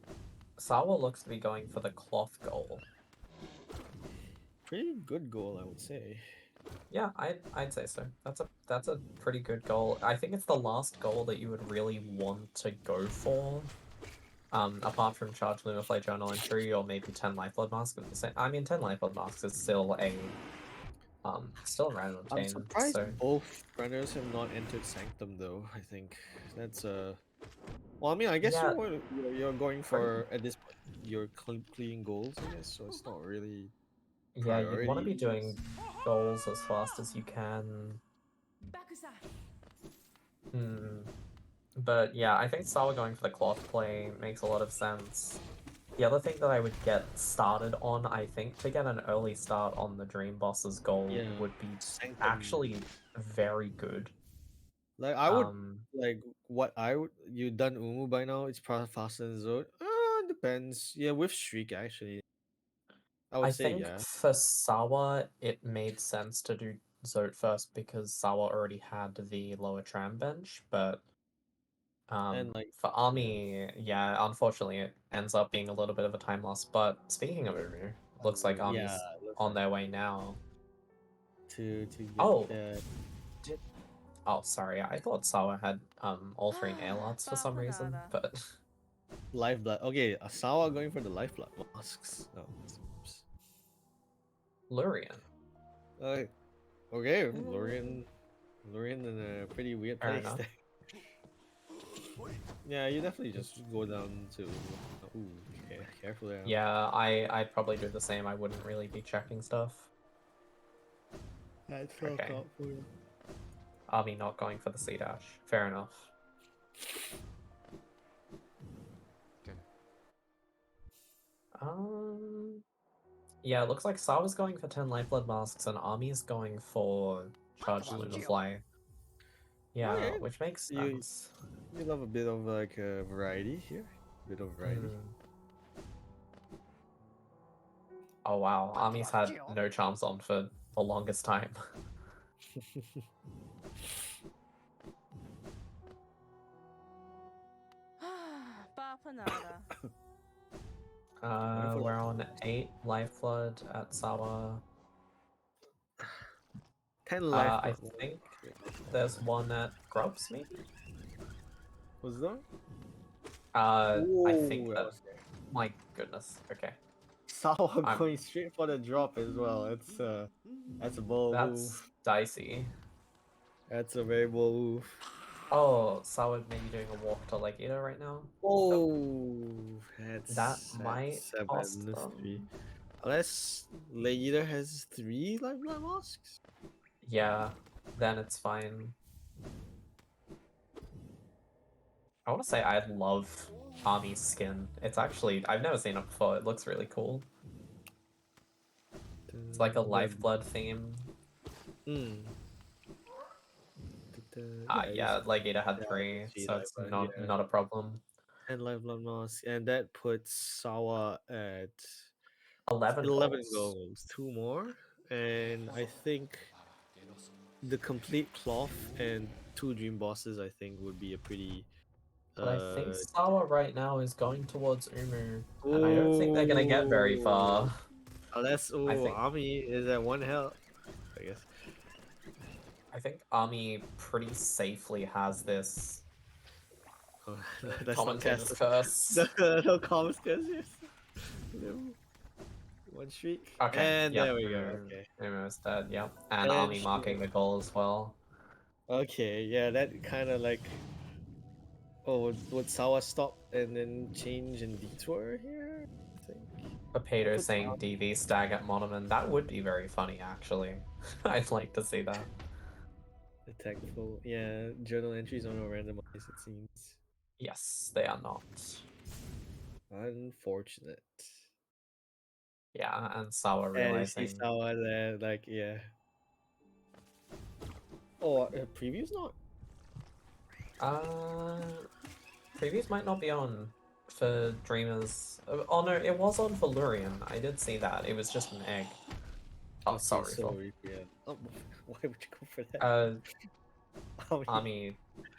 Sawa looks to be going for the cloth goal. pretty good goal, I would say. Yeah, I'd say so. That's a pretty good goal. I think it's the last goal that you would really want to go for. Apart from Charge Lumiflame Journal Entry or maybe 10 Lifeblood Masks. I mean, 10 Lifeblood Masks is still a random I'm obtain, surprised so both runners have not entered Sanctum though. I think that's well, I mean, I guess yeah, you're going pretty for at this point you're cleaning goals, I guess. So it's not really yeah, you'd want to priority. be doing goals as fast as you can. Hmm. But yeah, I think Sawa going for the cloth play makes a lot of sense. The other thing that I would get started on, I think, to get an early start on the Dream Boss's goal Yeah, would be Sanctum. actually very good. Like I would Um, like what I would you done Umu by now? It's probably faster than Zod. Depends. Yeah, with Streak actually, I would I say think yeah. for Sawa, it made sense to do Zote first because Sawa already had the lower tram bench, but And like for yeah, Army, yeah, unfortunately it ends up being a little bit of a time loss. But speaking of Umu, looks like yeah, Army's looks on like their way now. to get Oh, that. Yep. oh, sorry, I thought Sawa had altering air lots for some reason, but Lifeblood. Okay, Asawa going for the lifeblood masks. No. Oops. Lurian. Okay. Okay, Lurian in a pretty weird Fair place enough. there. Yeah, you definitely just go down to. Ooh, okay, careful there. Yeah, I'd probably do the same. I wouldn't really be checking stuff. That's Okay. Lockout for you. Army not going for the C dash. Fair enough. Um, yeah, it looks like Sawa's going for 10 Lifeblood Masks and Army's going for Charged Lunafly. Yeah, Okay, which makes you sense. you love a bit of like variety here. Bit of variety. Hmm. Oh wow, Army's had no charms on for the longest time. Going for We're on lifeblood. 8 Lifeblood at Sawa. 10 I lifeblood. think there's one at Grubs, maybe? What's that? I Ooh, think that that. was scary. My goodness. Okay. Sawa I'm. going straight for the drop as well. That's a bold That's move. dicey. That's a very bold move. Oh, Sawa maybe doing a walk to Lake Eater right now. Oh, That that's might cost seven, three. them. Unless Leida has three lifeline masks. Yeah, then it's fine. I want to say I love Army's skin. It's actually, I've never seen it before. It looks really cool. It's like a The lifeblood theme. mm, yeah, it is. Yeah, Lake Eater had Yeah, 3, three so it's lifeline. not Yeah, not a problem. and lifeline mask, and that puts Sawa at 11 11 goals. goals. Two more, and I think the complete cloth and two dream bosses. I think would be a pretty But I think uh. Sawa right now is going towards Umu, and I don't think they're gonna get very Oh, far. unless I oh think Ami is at one health, I guess. I think Ami pretty safely has this Oh, that's not commentator's cast. curse. No, no comments cast. Yes. No. One streak. Okay, And yep, there we go. Okay. Nemo's dead, yep. And And Army marking the goal as well. okay, yeah, that kind of like. Oh, would Sawa stop and then change and detour here? I think. Or Papedo put saying Sawa DV stag at Monoman. That would be very funny, actually. I'd like to see that. tactful. Yeah, journal entries are not randomized, it seems. Yes, they are not. Unfortunate. Yeah, and Sawa And you see realizing. Sawa there, like, yeah. Oh, preview's not? Uh, previews might not be on for Dreamers. Oh no, it was on for Lurian. I did see that. It was just an egg. Oh, Okay, sorry, so Phil. yeah. Oh, why would you go for that? Uh, I mean, Ami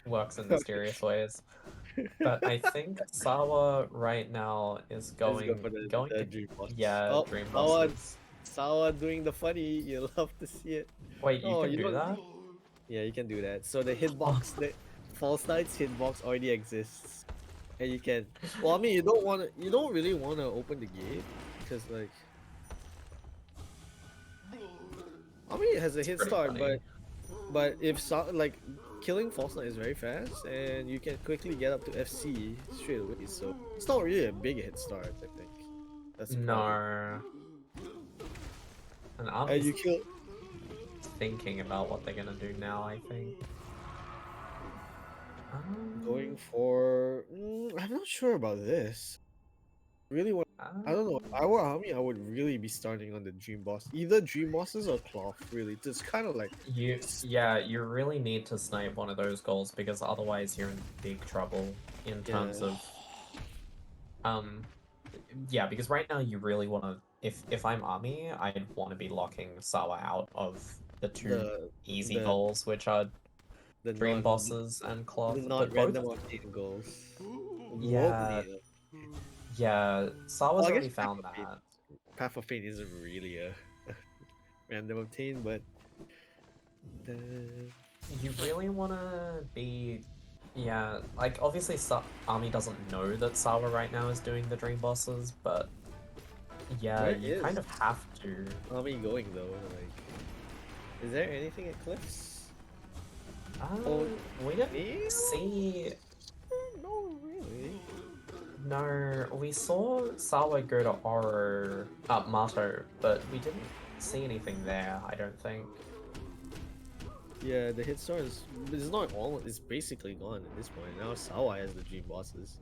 works in okay. mysterious ways. But I think Sawa right now is Let's go going for going the to, dream boss. yeah, Oh, Dream Sawa, Bosses. Sawa doing the funny. You love to see it. Wait, you Oh, can you do don't. that? Yeah, you can do that. So the Oh, hitbox, the false knight's hitbox already exists, and you can. Well, I mean, you don't want to. You don't really want to open the gate, because like, I mean, it has a it's hit pretty start, funny. but if like killing false knight is very fast, and you can quickly get up to FC straight away. So it's not really a big hit start. I think that's the problem. No. And And Ami's you kill. thinking about what they're gonna do now, I think. Going for. I'm not sure about this. Really want. I don't know. If I were Army, I would really be starting on the Dream Boss. Either Dream Bosses or Cloth, really. Just kind of like. yeah, you really need to snipe one of those goals because otherwise you're in big trouble in Yeah. terms of um yeah, because right now you really want to if I'm Army, I'd want to be locking Sawa out of the two The easy the goals, which are the Dream non Bosses and the Cloth, not but both random of obtain goals. yeah, Whoa, yeah, well, Sawa's I guess already found that. Path of Pain isn't really a random obtain, but the You really want to be yeah, like obviously Army doesn't know that Sawa right now is doing the Dream Bosses, but yeah, where you is kind of have to. Army going though? Like, is there anything at Cliffs? Oh, Um, we didn't me? see. No, really. No, we saw Sawa go to Oro, Mato, but we didn't see anything there, I don't think. Yeah, the hit star is it's not all. It's basically gone at this point. Now Sawa has the Dream Bosses,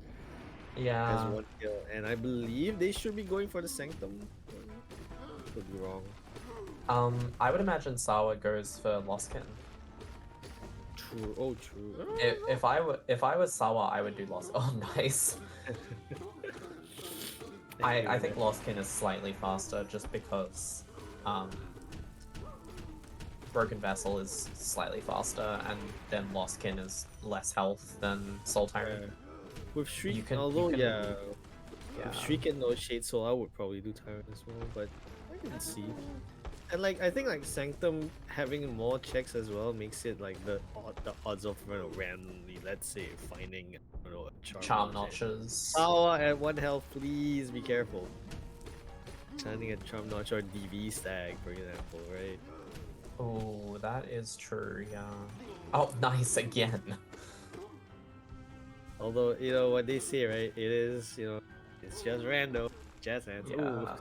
has Yeah, one kill, and I believe they should be going for the Sanctum. Could be wrong. I would imagine Sawa goes for Lostkin. True. Oh, true. If I was Sawa, I would do Lost. Oh, nice. Thank you, I think man. Lostkin is slightly faster just because um Broken Vessel is slightly faster, and then Lostkin is less health than Soul Tyrant. Yeah. With Shriek, You although can, yeah, yeah. with Shriek and no Shade Soul, I would probably do Tyrant as well. But I can see, and like I think like Sanctum having more checks as well makes it like the odds of randomly, let's say, finding I don't know a Charm Notch. Notches. Sawa at 1 health, please be careful. Finding a Charm Notch or DV Stag, for example, right? Oh, that is true, yeah. Oh, nice again. Although you know what they say, right? It is it's just random. Jazz hands. Ooh. Yeah.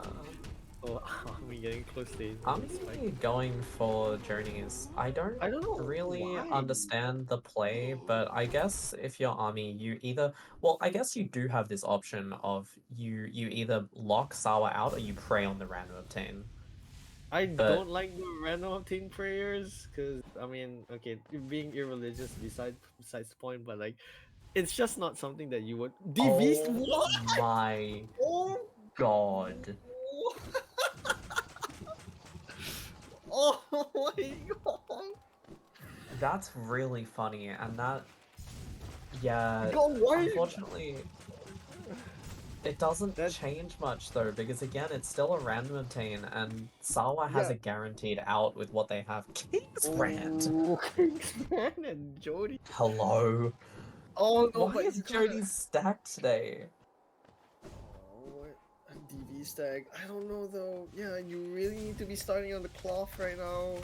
Oh, we getting close to I'm spike. going for journeys. I don't I don't know really why. understand the play, but I guess if you're Army, you either well, I guess you do have this option of you either lock Sawa out or you prey on the random obtain. I But don't like the random obtain prayers because I mean, okay, being irreligious besides the point, but like, it's just not something that you would. DV oh what? my Oh, god. oh my god! That's really funny, and that yeah, Go why? unfortunately it doesn't That change much though, because again, it's still a random obtain, and Sawa has yeah. a guaranteed out with what they have. King's Rant! Oh, Kingsman and Jody. Hello? Oh no, Why but is you gotta. Jody stacked today? Oh, DV stag. I don't know though. Yeah, you really need to be starting on the cloth right now.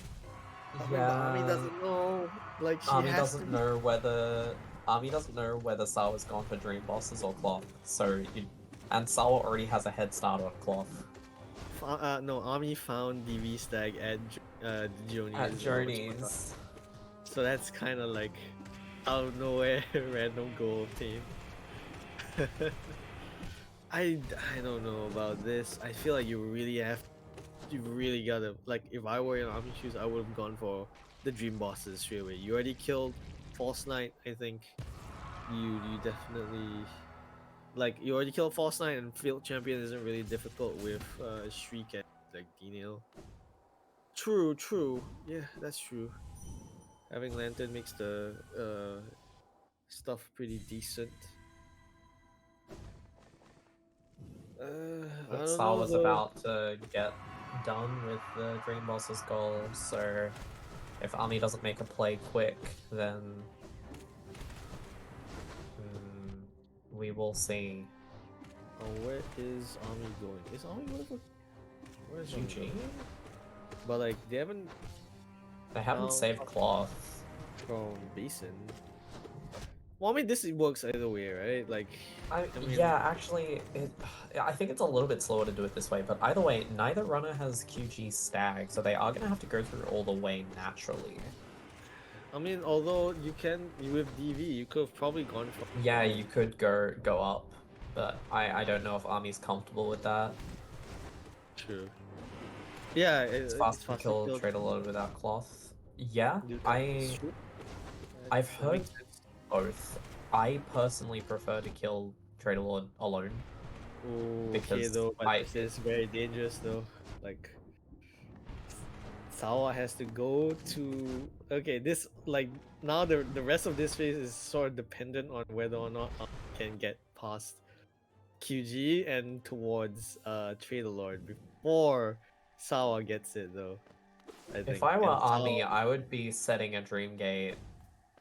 I mean, but Ami Yeah, doesn't know. Like she Army has to doesn't be. know whether Army doesn't know whether Sawa's gone for Dream Bosses or Cloth. And Sawa already has a head start on Cloth. No, Ami found DV stag at At Joni's whatchamacallit. Journeys, So that's kind of like out of nowhere random goal obtained. I don't know about this. I feel like you really gotta like if I were in Army shoes, I would have gone for the dream bosses straight away. You already killed False Knight, I think. You definitely like you already killed False Knight and Field Champion isn't really difficult with Shriek and like Denial. True, true. Yeah, that's true. Having Lantern makes the stuff pretty decent. I but don't know Sawa's though. about to get done with the Dream Bosses goal, so if Army doesn't make a play quick, then we will see. Oh, where is Ami going? Is Ami going for? Where is Ami GG? going? But like they haven't They haven't found saved Cloth. from Basin. Well, I mean this works either way, right? Like, I mean, Yeah, actually, I think it's a little bit slower to do it this way, but either way, neither runner has QG stag, so they are going to have to go through all the way naturally. although you with DV, you could have probably gone for. Yeah, you could go up, but I don't know if Army's comfortable with that. True. Yeah, It's it's fast to faster kill killed. trade a load without cloth. Yeah, It's true. I've That heard makes sense. both. I personally prefer to kill Trader Lord alone Okay, because though, but this is very dangerous, though. Like, Sawa has to go to. Okay, this like now the rest of this phase is sort of dependent on whether or not can get past QG and towards Trader Lord before Sawa gets it though. I if think I were and Army, Sawa. I would be setting a Dream Gate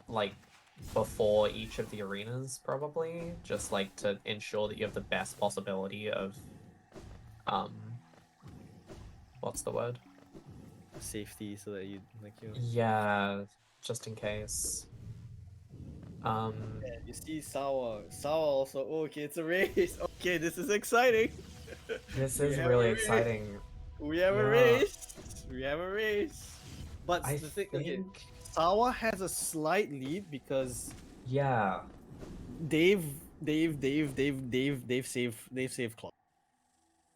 like before each of the arenas, probably, just like to ensure that you have the best possibility of um what's the word? Safety so that you like Yeah, just in case. Um you see Sawa also okay it's a race okay this is exciting this we is have really a race exciting. we have a Yeah, race we have a race but I the thing okay think Sawa has a slight lead because yeah. they've they've saved Cloud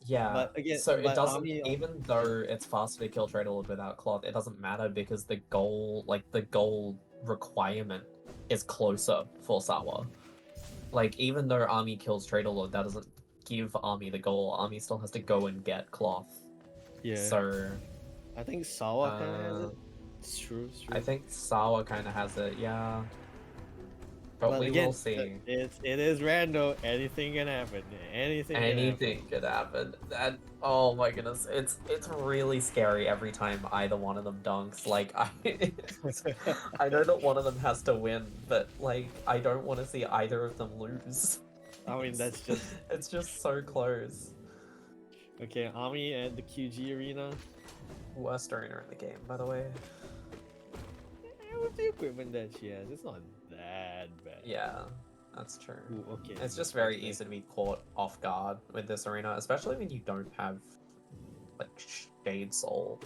Yeah, but again so it but doesn't, Ami even though it's faster to kill Trader Lord without cloth, it doesn't matter because the goal requirement is closer for Sawa. Like, even though Army kills Trader Lord, that doesn't give Army the goal. Army still has to go and get cloth. yeah So, I think Sawa kind of has uh, it it's I true think Sawa kind of has it, yeah. But but we will again see. it is random anything can happen anything can happen. Anything could happen. That, oh my goodness, it's really scary every time either one of them dunks. Like I know that one of them has to win, but like I don't want to see either of them lose. I mean, It's, that's just it's just so close. okay. Ami at the QG arena. Worst arena in the game, by the way. With the equipment that she has, it's not that bad. Yeah, that's true. Ooh, okay, It's this just very looks like easy to be caught off guard with this arena, especially when you don't have like Shade Soul.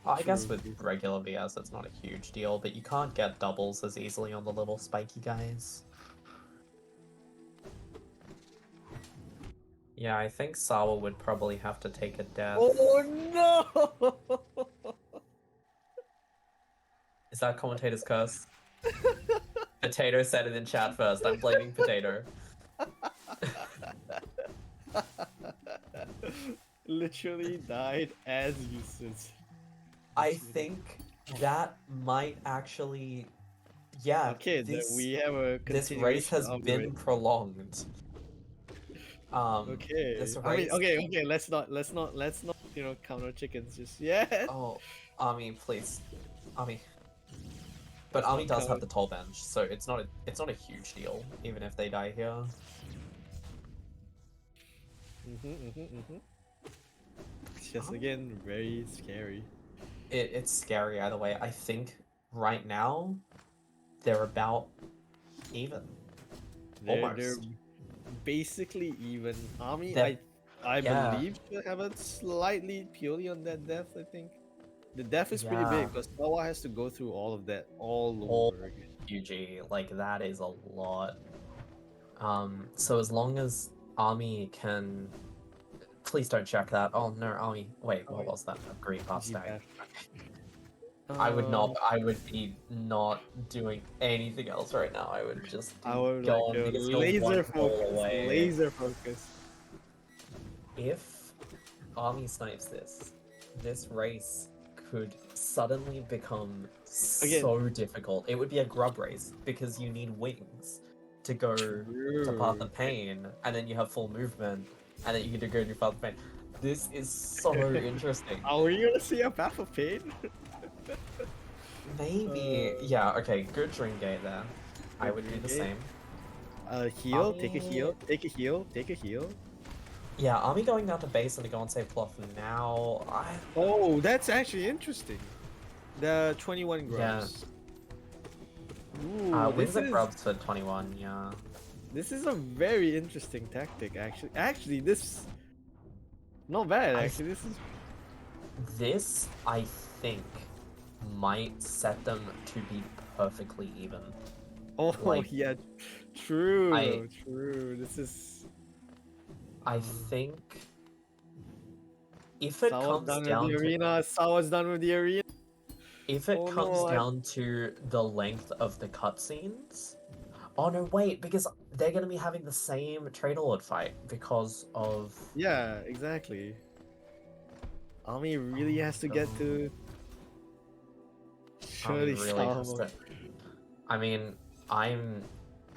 I guess true. with regular VS, it's not a huge deal, but you can't get doubles as easily on the little spiky guys. Yeah, I think Sawa would probably have to take a death. Oh no! Is that commentator's curse? Potato said it in chat first. I'm blaming Potato. Literally died as you said. I think that might actually, yeah, Okay, then we have a this race continuation has of the race. been prolonged. Okay, This I mean, race. okay. Let's not count our chickens just yet. Oh, Ami, please, Ami. But Let's Ami not does have count. the toll bench, so it's not a huge deal, even if they die here. It's just Um, again very scary. it's scary either way. I think right now they're about even, They're almost. basically even. Army, They're I yeah, believe should have a slightly purely on that death. I think the death is pretty yeah. big because Sawa has to go through all of that all All over again. UG, like that is a lot. So as long as Army can, please don't check that. Oh no, Army. Wait, Oh, what was that? A great pass G stag. path. I would not. Um, I would be not doing anything else right now. I would just I be would like going because you're one laser ball focus, away. laser focus. If Army snipes this, this race could suddenly become Again, so difficult. It would be a grub race because you need wings to go to Path true. of Pain, and then you have full movement, and then you get to go to Path of Pain. This is so interesting. Are we gonna see a path of pain? Maybe, yeah, okay, good Dream Gate there. I would do the Okay. same. Heal, take a Army, heal, take a heal, take a heal. yeah, Army going down to base and to go and save Pluff now. Oh, that's actually interesting. The 21 Yeah, grubs. Ooh, wings at grubs for 21, yeah. this is a very interesting tactic actually. Actually, this not bad I actually. This is This, I think, might set them to be perfectly even. oh Like, yeah, true I though, true. This is I um think if it Sawa's comes done with the down to arena. Sawa's done with the arena. if it Oh comes no, I down to the length of the cutscenes. Oh no, wait, because they're gonna be having the same Trader Lord fight because of yeah, exactly. Ami really oh has to my get god. to Army surely really has Sawa. to I mean, I'm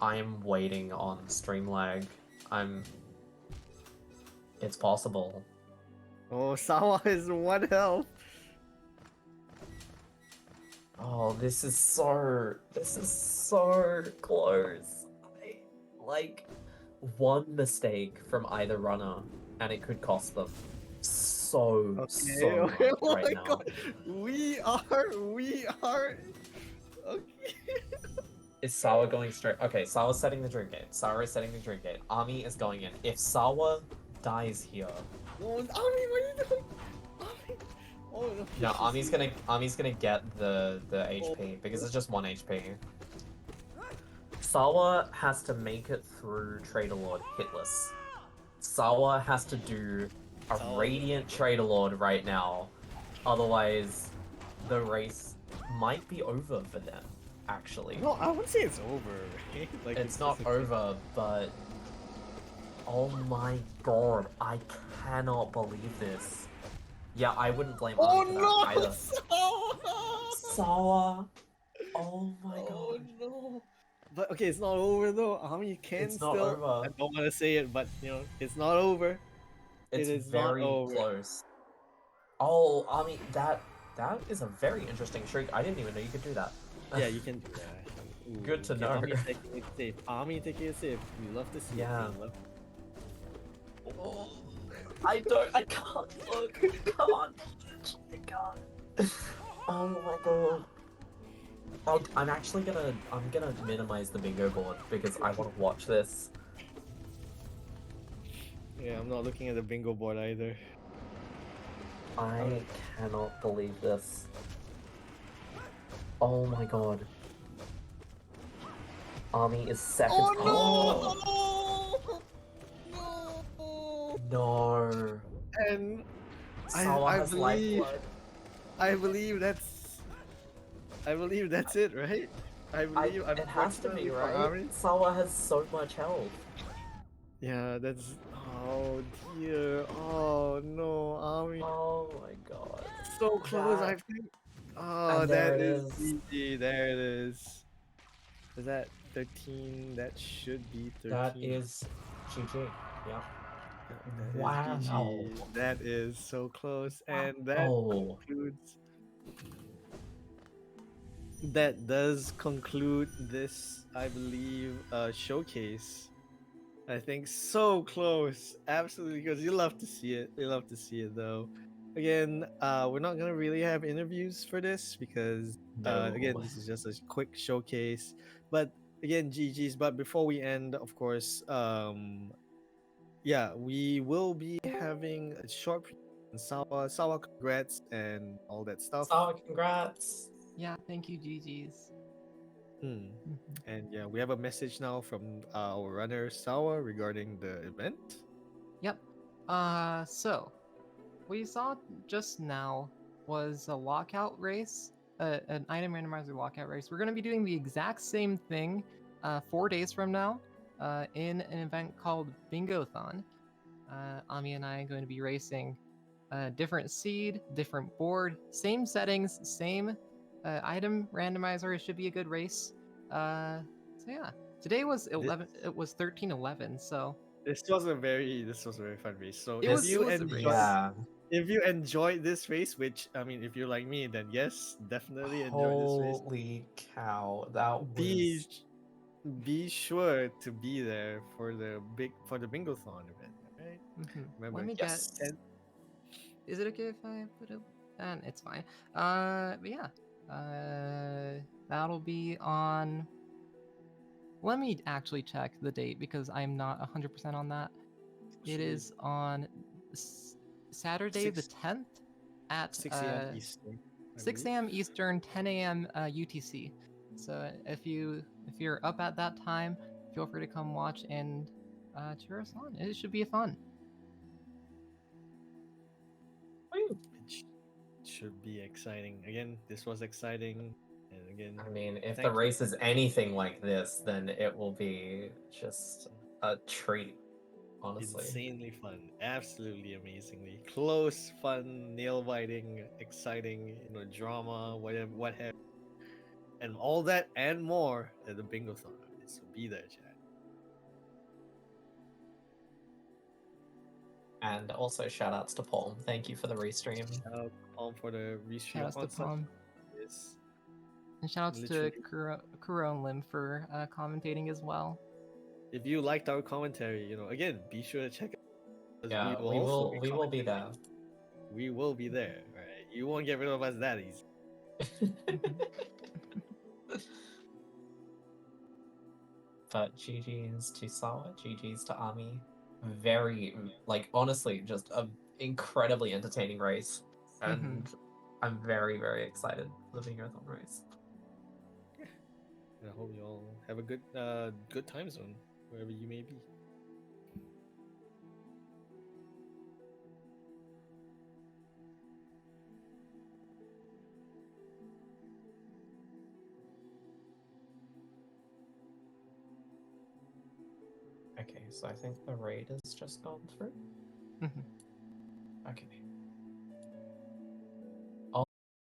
I'm waiting on stream lag. I'm It's possible. Oh, Sawa is one health. Oh, this is so close. Like one mistake from either runner and it could cost them Okay, so okay. much Oh right my now. god, we are. Okay. Is Sawa going straight? Okay, Sawa's setting the drink gate. Sawa is setting the drink gate. Ami is going in. If Sawa dies here, No, Ami, what are you doing? Ami. Oh no, no, she's. Ami's gonna get the Oh, HP because it's just one HP. Sawa has to make it through Trader Lord hitless. Sawa has to do a Sawa's. Radiant Trader Lord right now. Otherwise, the race might be over for them, actually. No, I wouldn't say it's over, right? Like It's it's just not a case. over, but oh my god, I cannot believe this. Yeah, I wouldn't blame Ami Oh for that no, either. Sawa! Sawa, oh my Oh god. no. But okay, it's not over though. Ami can It's not still. I over. don't want to say it, but it's not over. It It's is not very over. close. Oh, Ami, that is a very interesting shriek. I didn't even know you could do that. Yeah, you can do that. Good Ooh, to okay, know. Ami is taking it safe. Ami taking it safe. We love to see it, Yeah. team. Love. Oh, I can't look. I can't. I can't. Oh my god. I'm gonna minimize the bingo board because I want to watch this. Yeah, I'm not looking at the bingo board either. I cannot believe this. Oh my god. Army is seconds. Oh Oh no! No! no. And I Sawa I has believe lifeblood. I believe that's I believe that's it, right? I believe It has to be, unfortunately for right? Ami. Sawa has so much health. Yeah, that's oh dear. Oh no, Ami. Oh my god. So close, I That think. Oh, and there that it is is. GG. There it is. Is that 13? That should be That 13. is GG. Yeah. Yeah, that is Wow. GG. That is so close. And that Wow. concludes. That does conclude this, I believe, showcase. I think so close. Absolutely, because you love to see it. You love to see it though. Again, we're not gonna really have interviews for this because again, No. this is just a quick showcase. But again, GG's. But before we end, of course, yeah, we will be having a short Sawa congrats and all that stuff. Sawa, congrats. Yeah, thank you, GG's. Hmm. Mhm. And yeah, we have a message now from our runner Sawa regarding the event. Yep. So what you saw just now was a lockout race, an item randomizer lockout race. We're going to be doing the exact same thing 4 days from now in an event called Bingothon. Ami and I are going to be racing different seed, different board, same settings, same item randomizer. It should be a good race. So yeah, today was This 11. It was 13-11. So this was a very fun race. So it if was This, it you was a enjoyed race. yeah. if you enjoyed this race, which I mean, if you're like me, then yes, definitely enjoy this race. Holy cow. That Be was. be sure to be there for the Bingothon event. All right, Let remember me get. Yes. 10. Is it okay if I put it? And it's fine. But yeah. That'll be on. Let me actually check the date because I'm not 100% on that. It Should be is on Saturday the 6 10th at 6 a.m. Eastern, I 6 believe. a.m. Eastern, 10 a.m. UTC. So if you're up at that time, feel free to come watch and cheer us on. It should be fun. Woo. It should be exciting. Again, this was exciting, and again, I mean, if the thank you. race is anything like this, then it will be just a treat, honestly. Insanely fun, absolutely amazingly close, fun, nail biting, exciting, drama, whatever, what have, and all that and more at the Bingothon. So be there, chat. And also shout outs to Paul. Thank you for the restream. Shout out to Palm for the Shout restream outs to on such Palm. is And shout outs to literally. Kuro and Lim for commentating as well. If you liked our commentary, again, be sure to check it because we Yeah, will we also will be we will be commentating. there. We will be there. All right, you won't get rid of us that easy. But GG's to Sawa, GG's to Ami. Very, like, honestly, just a incredibly entertaining race. And I'm very, very excited for the Bingothon race. And I hope you all have a good time zone wherever you may be. Okay, so I think the raid has just gone through. Okay.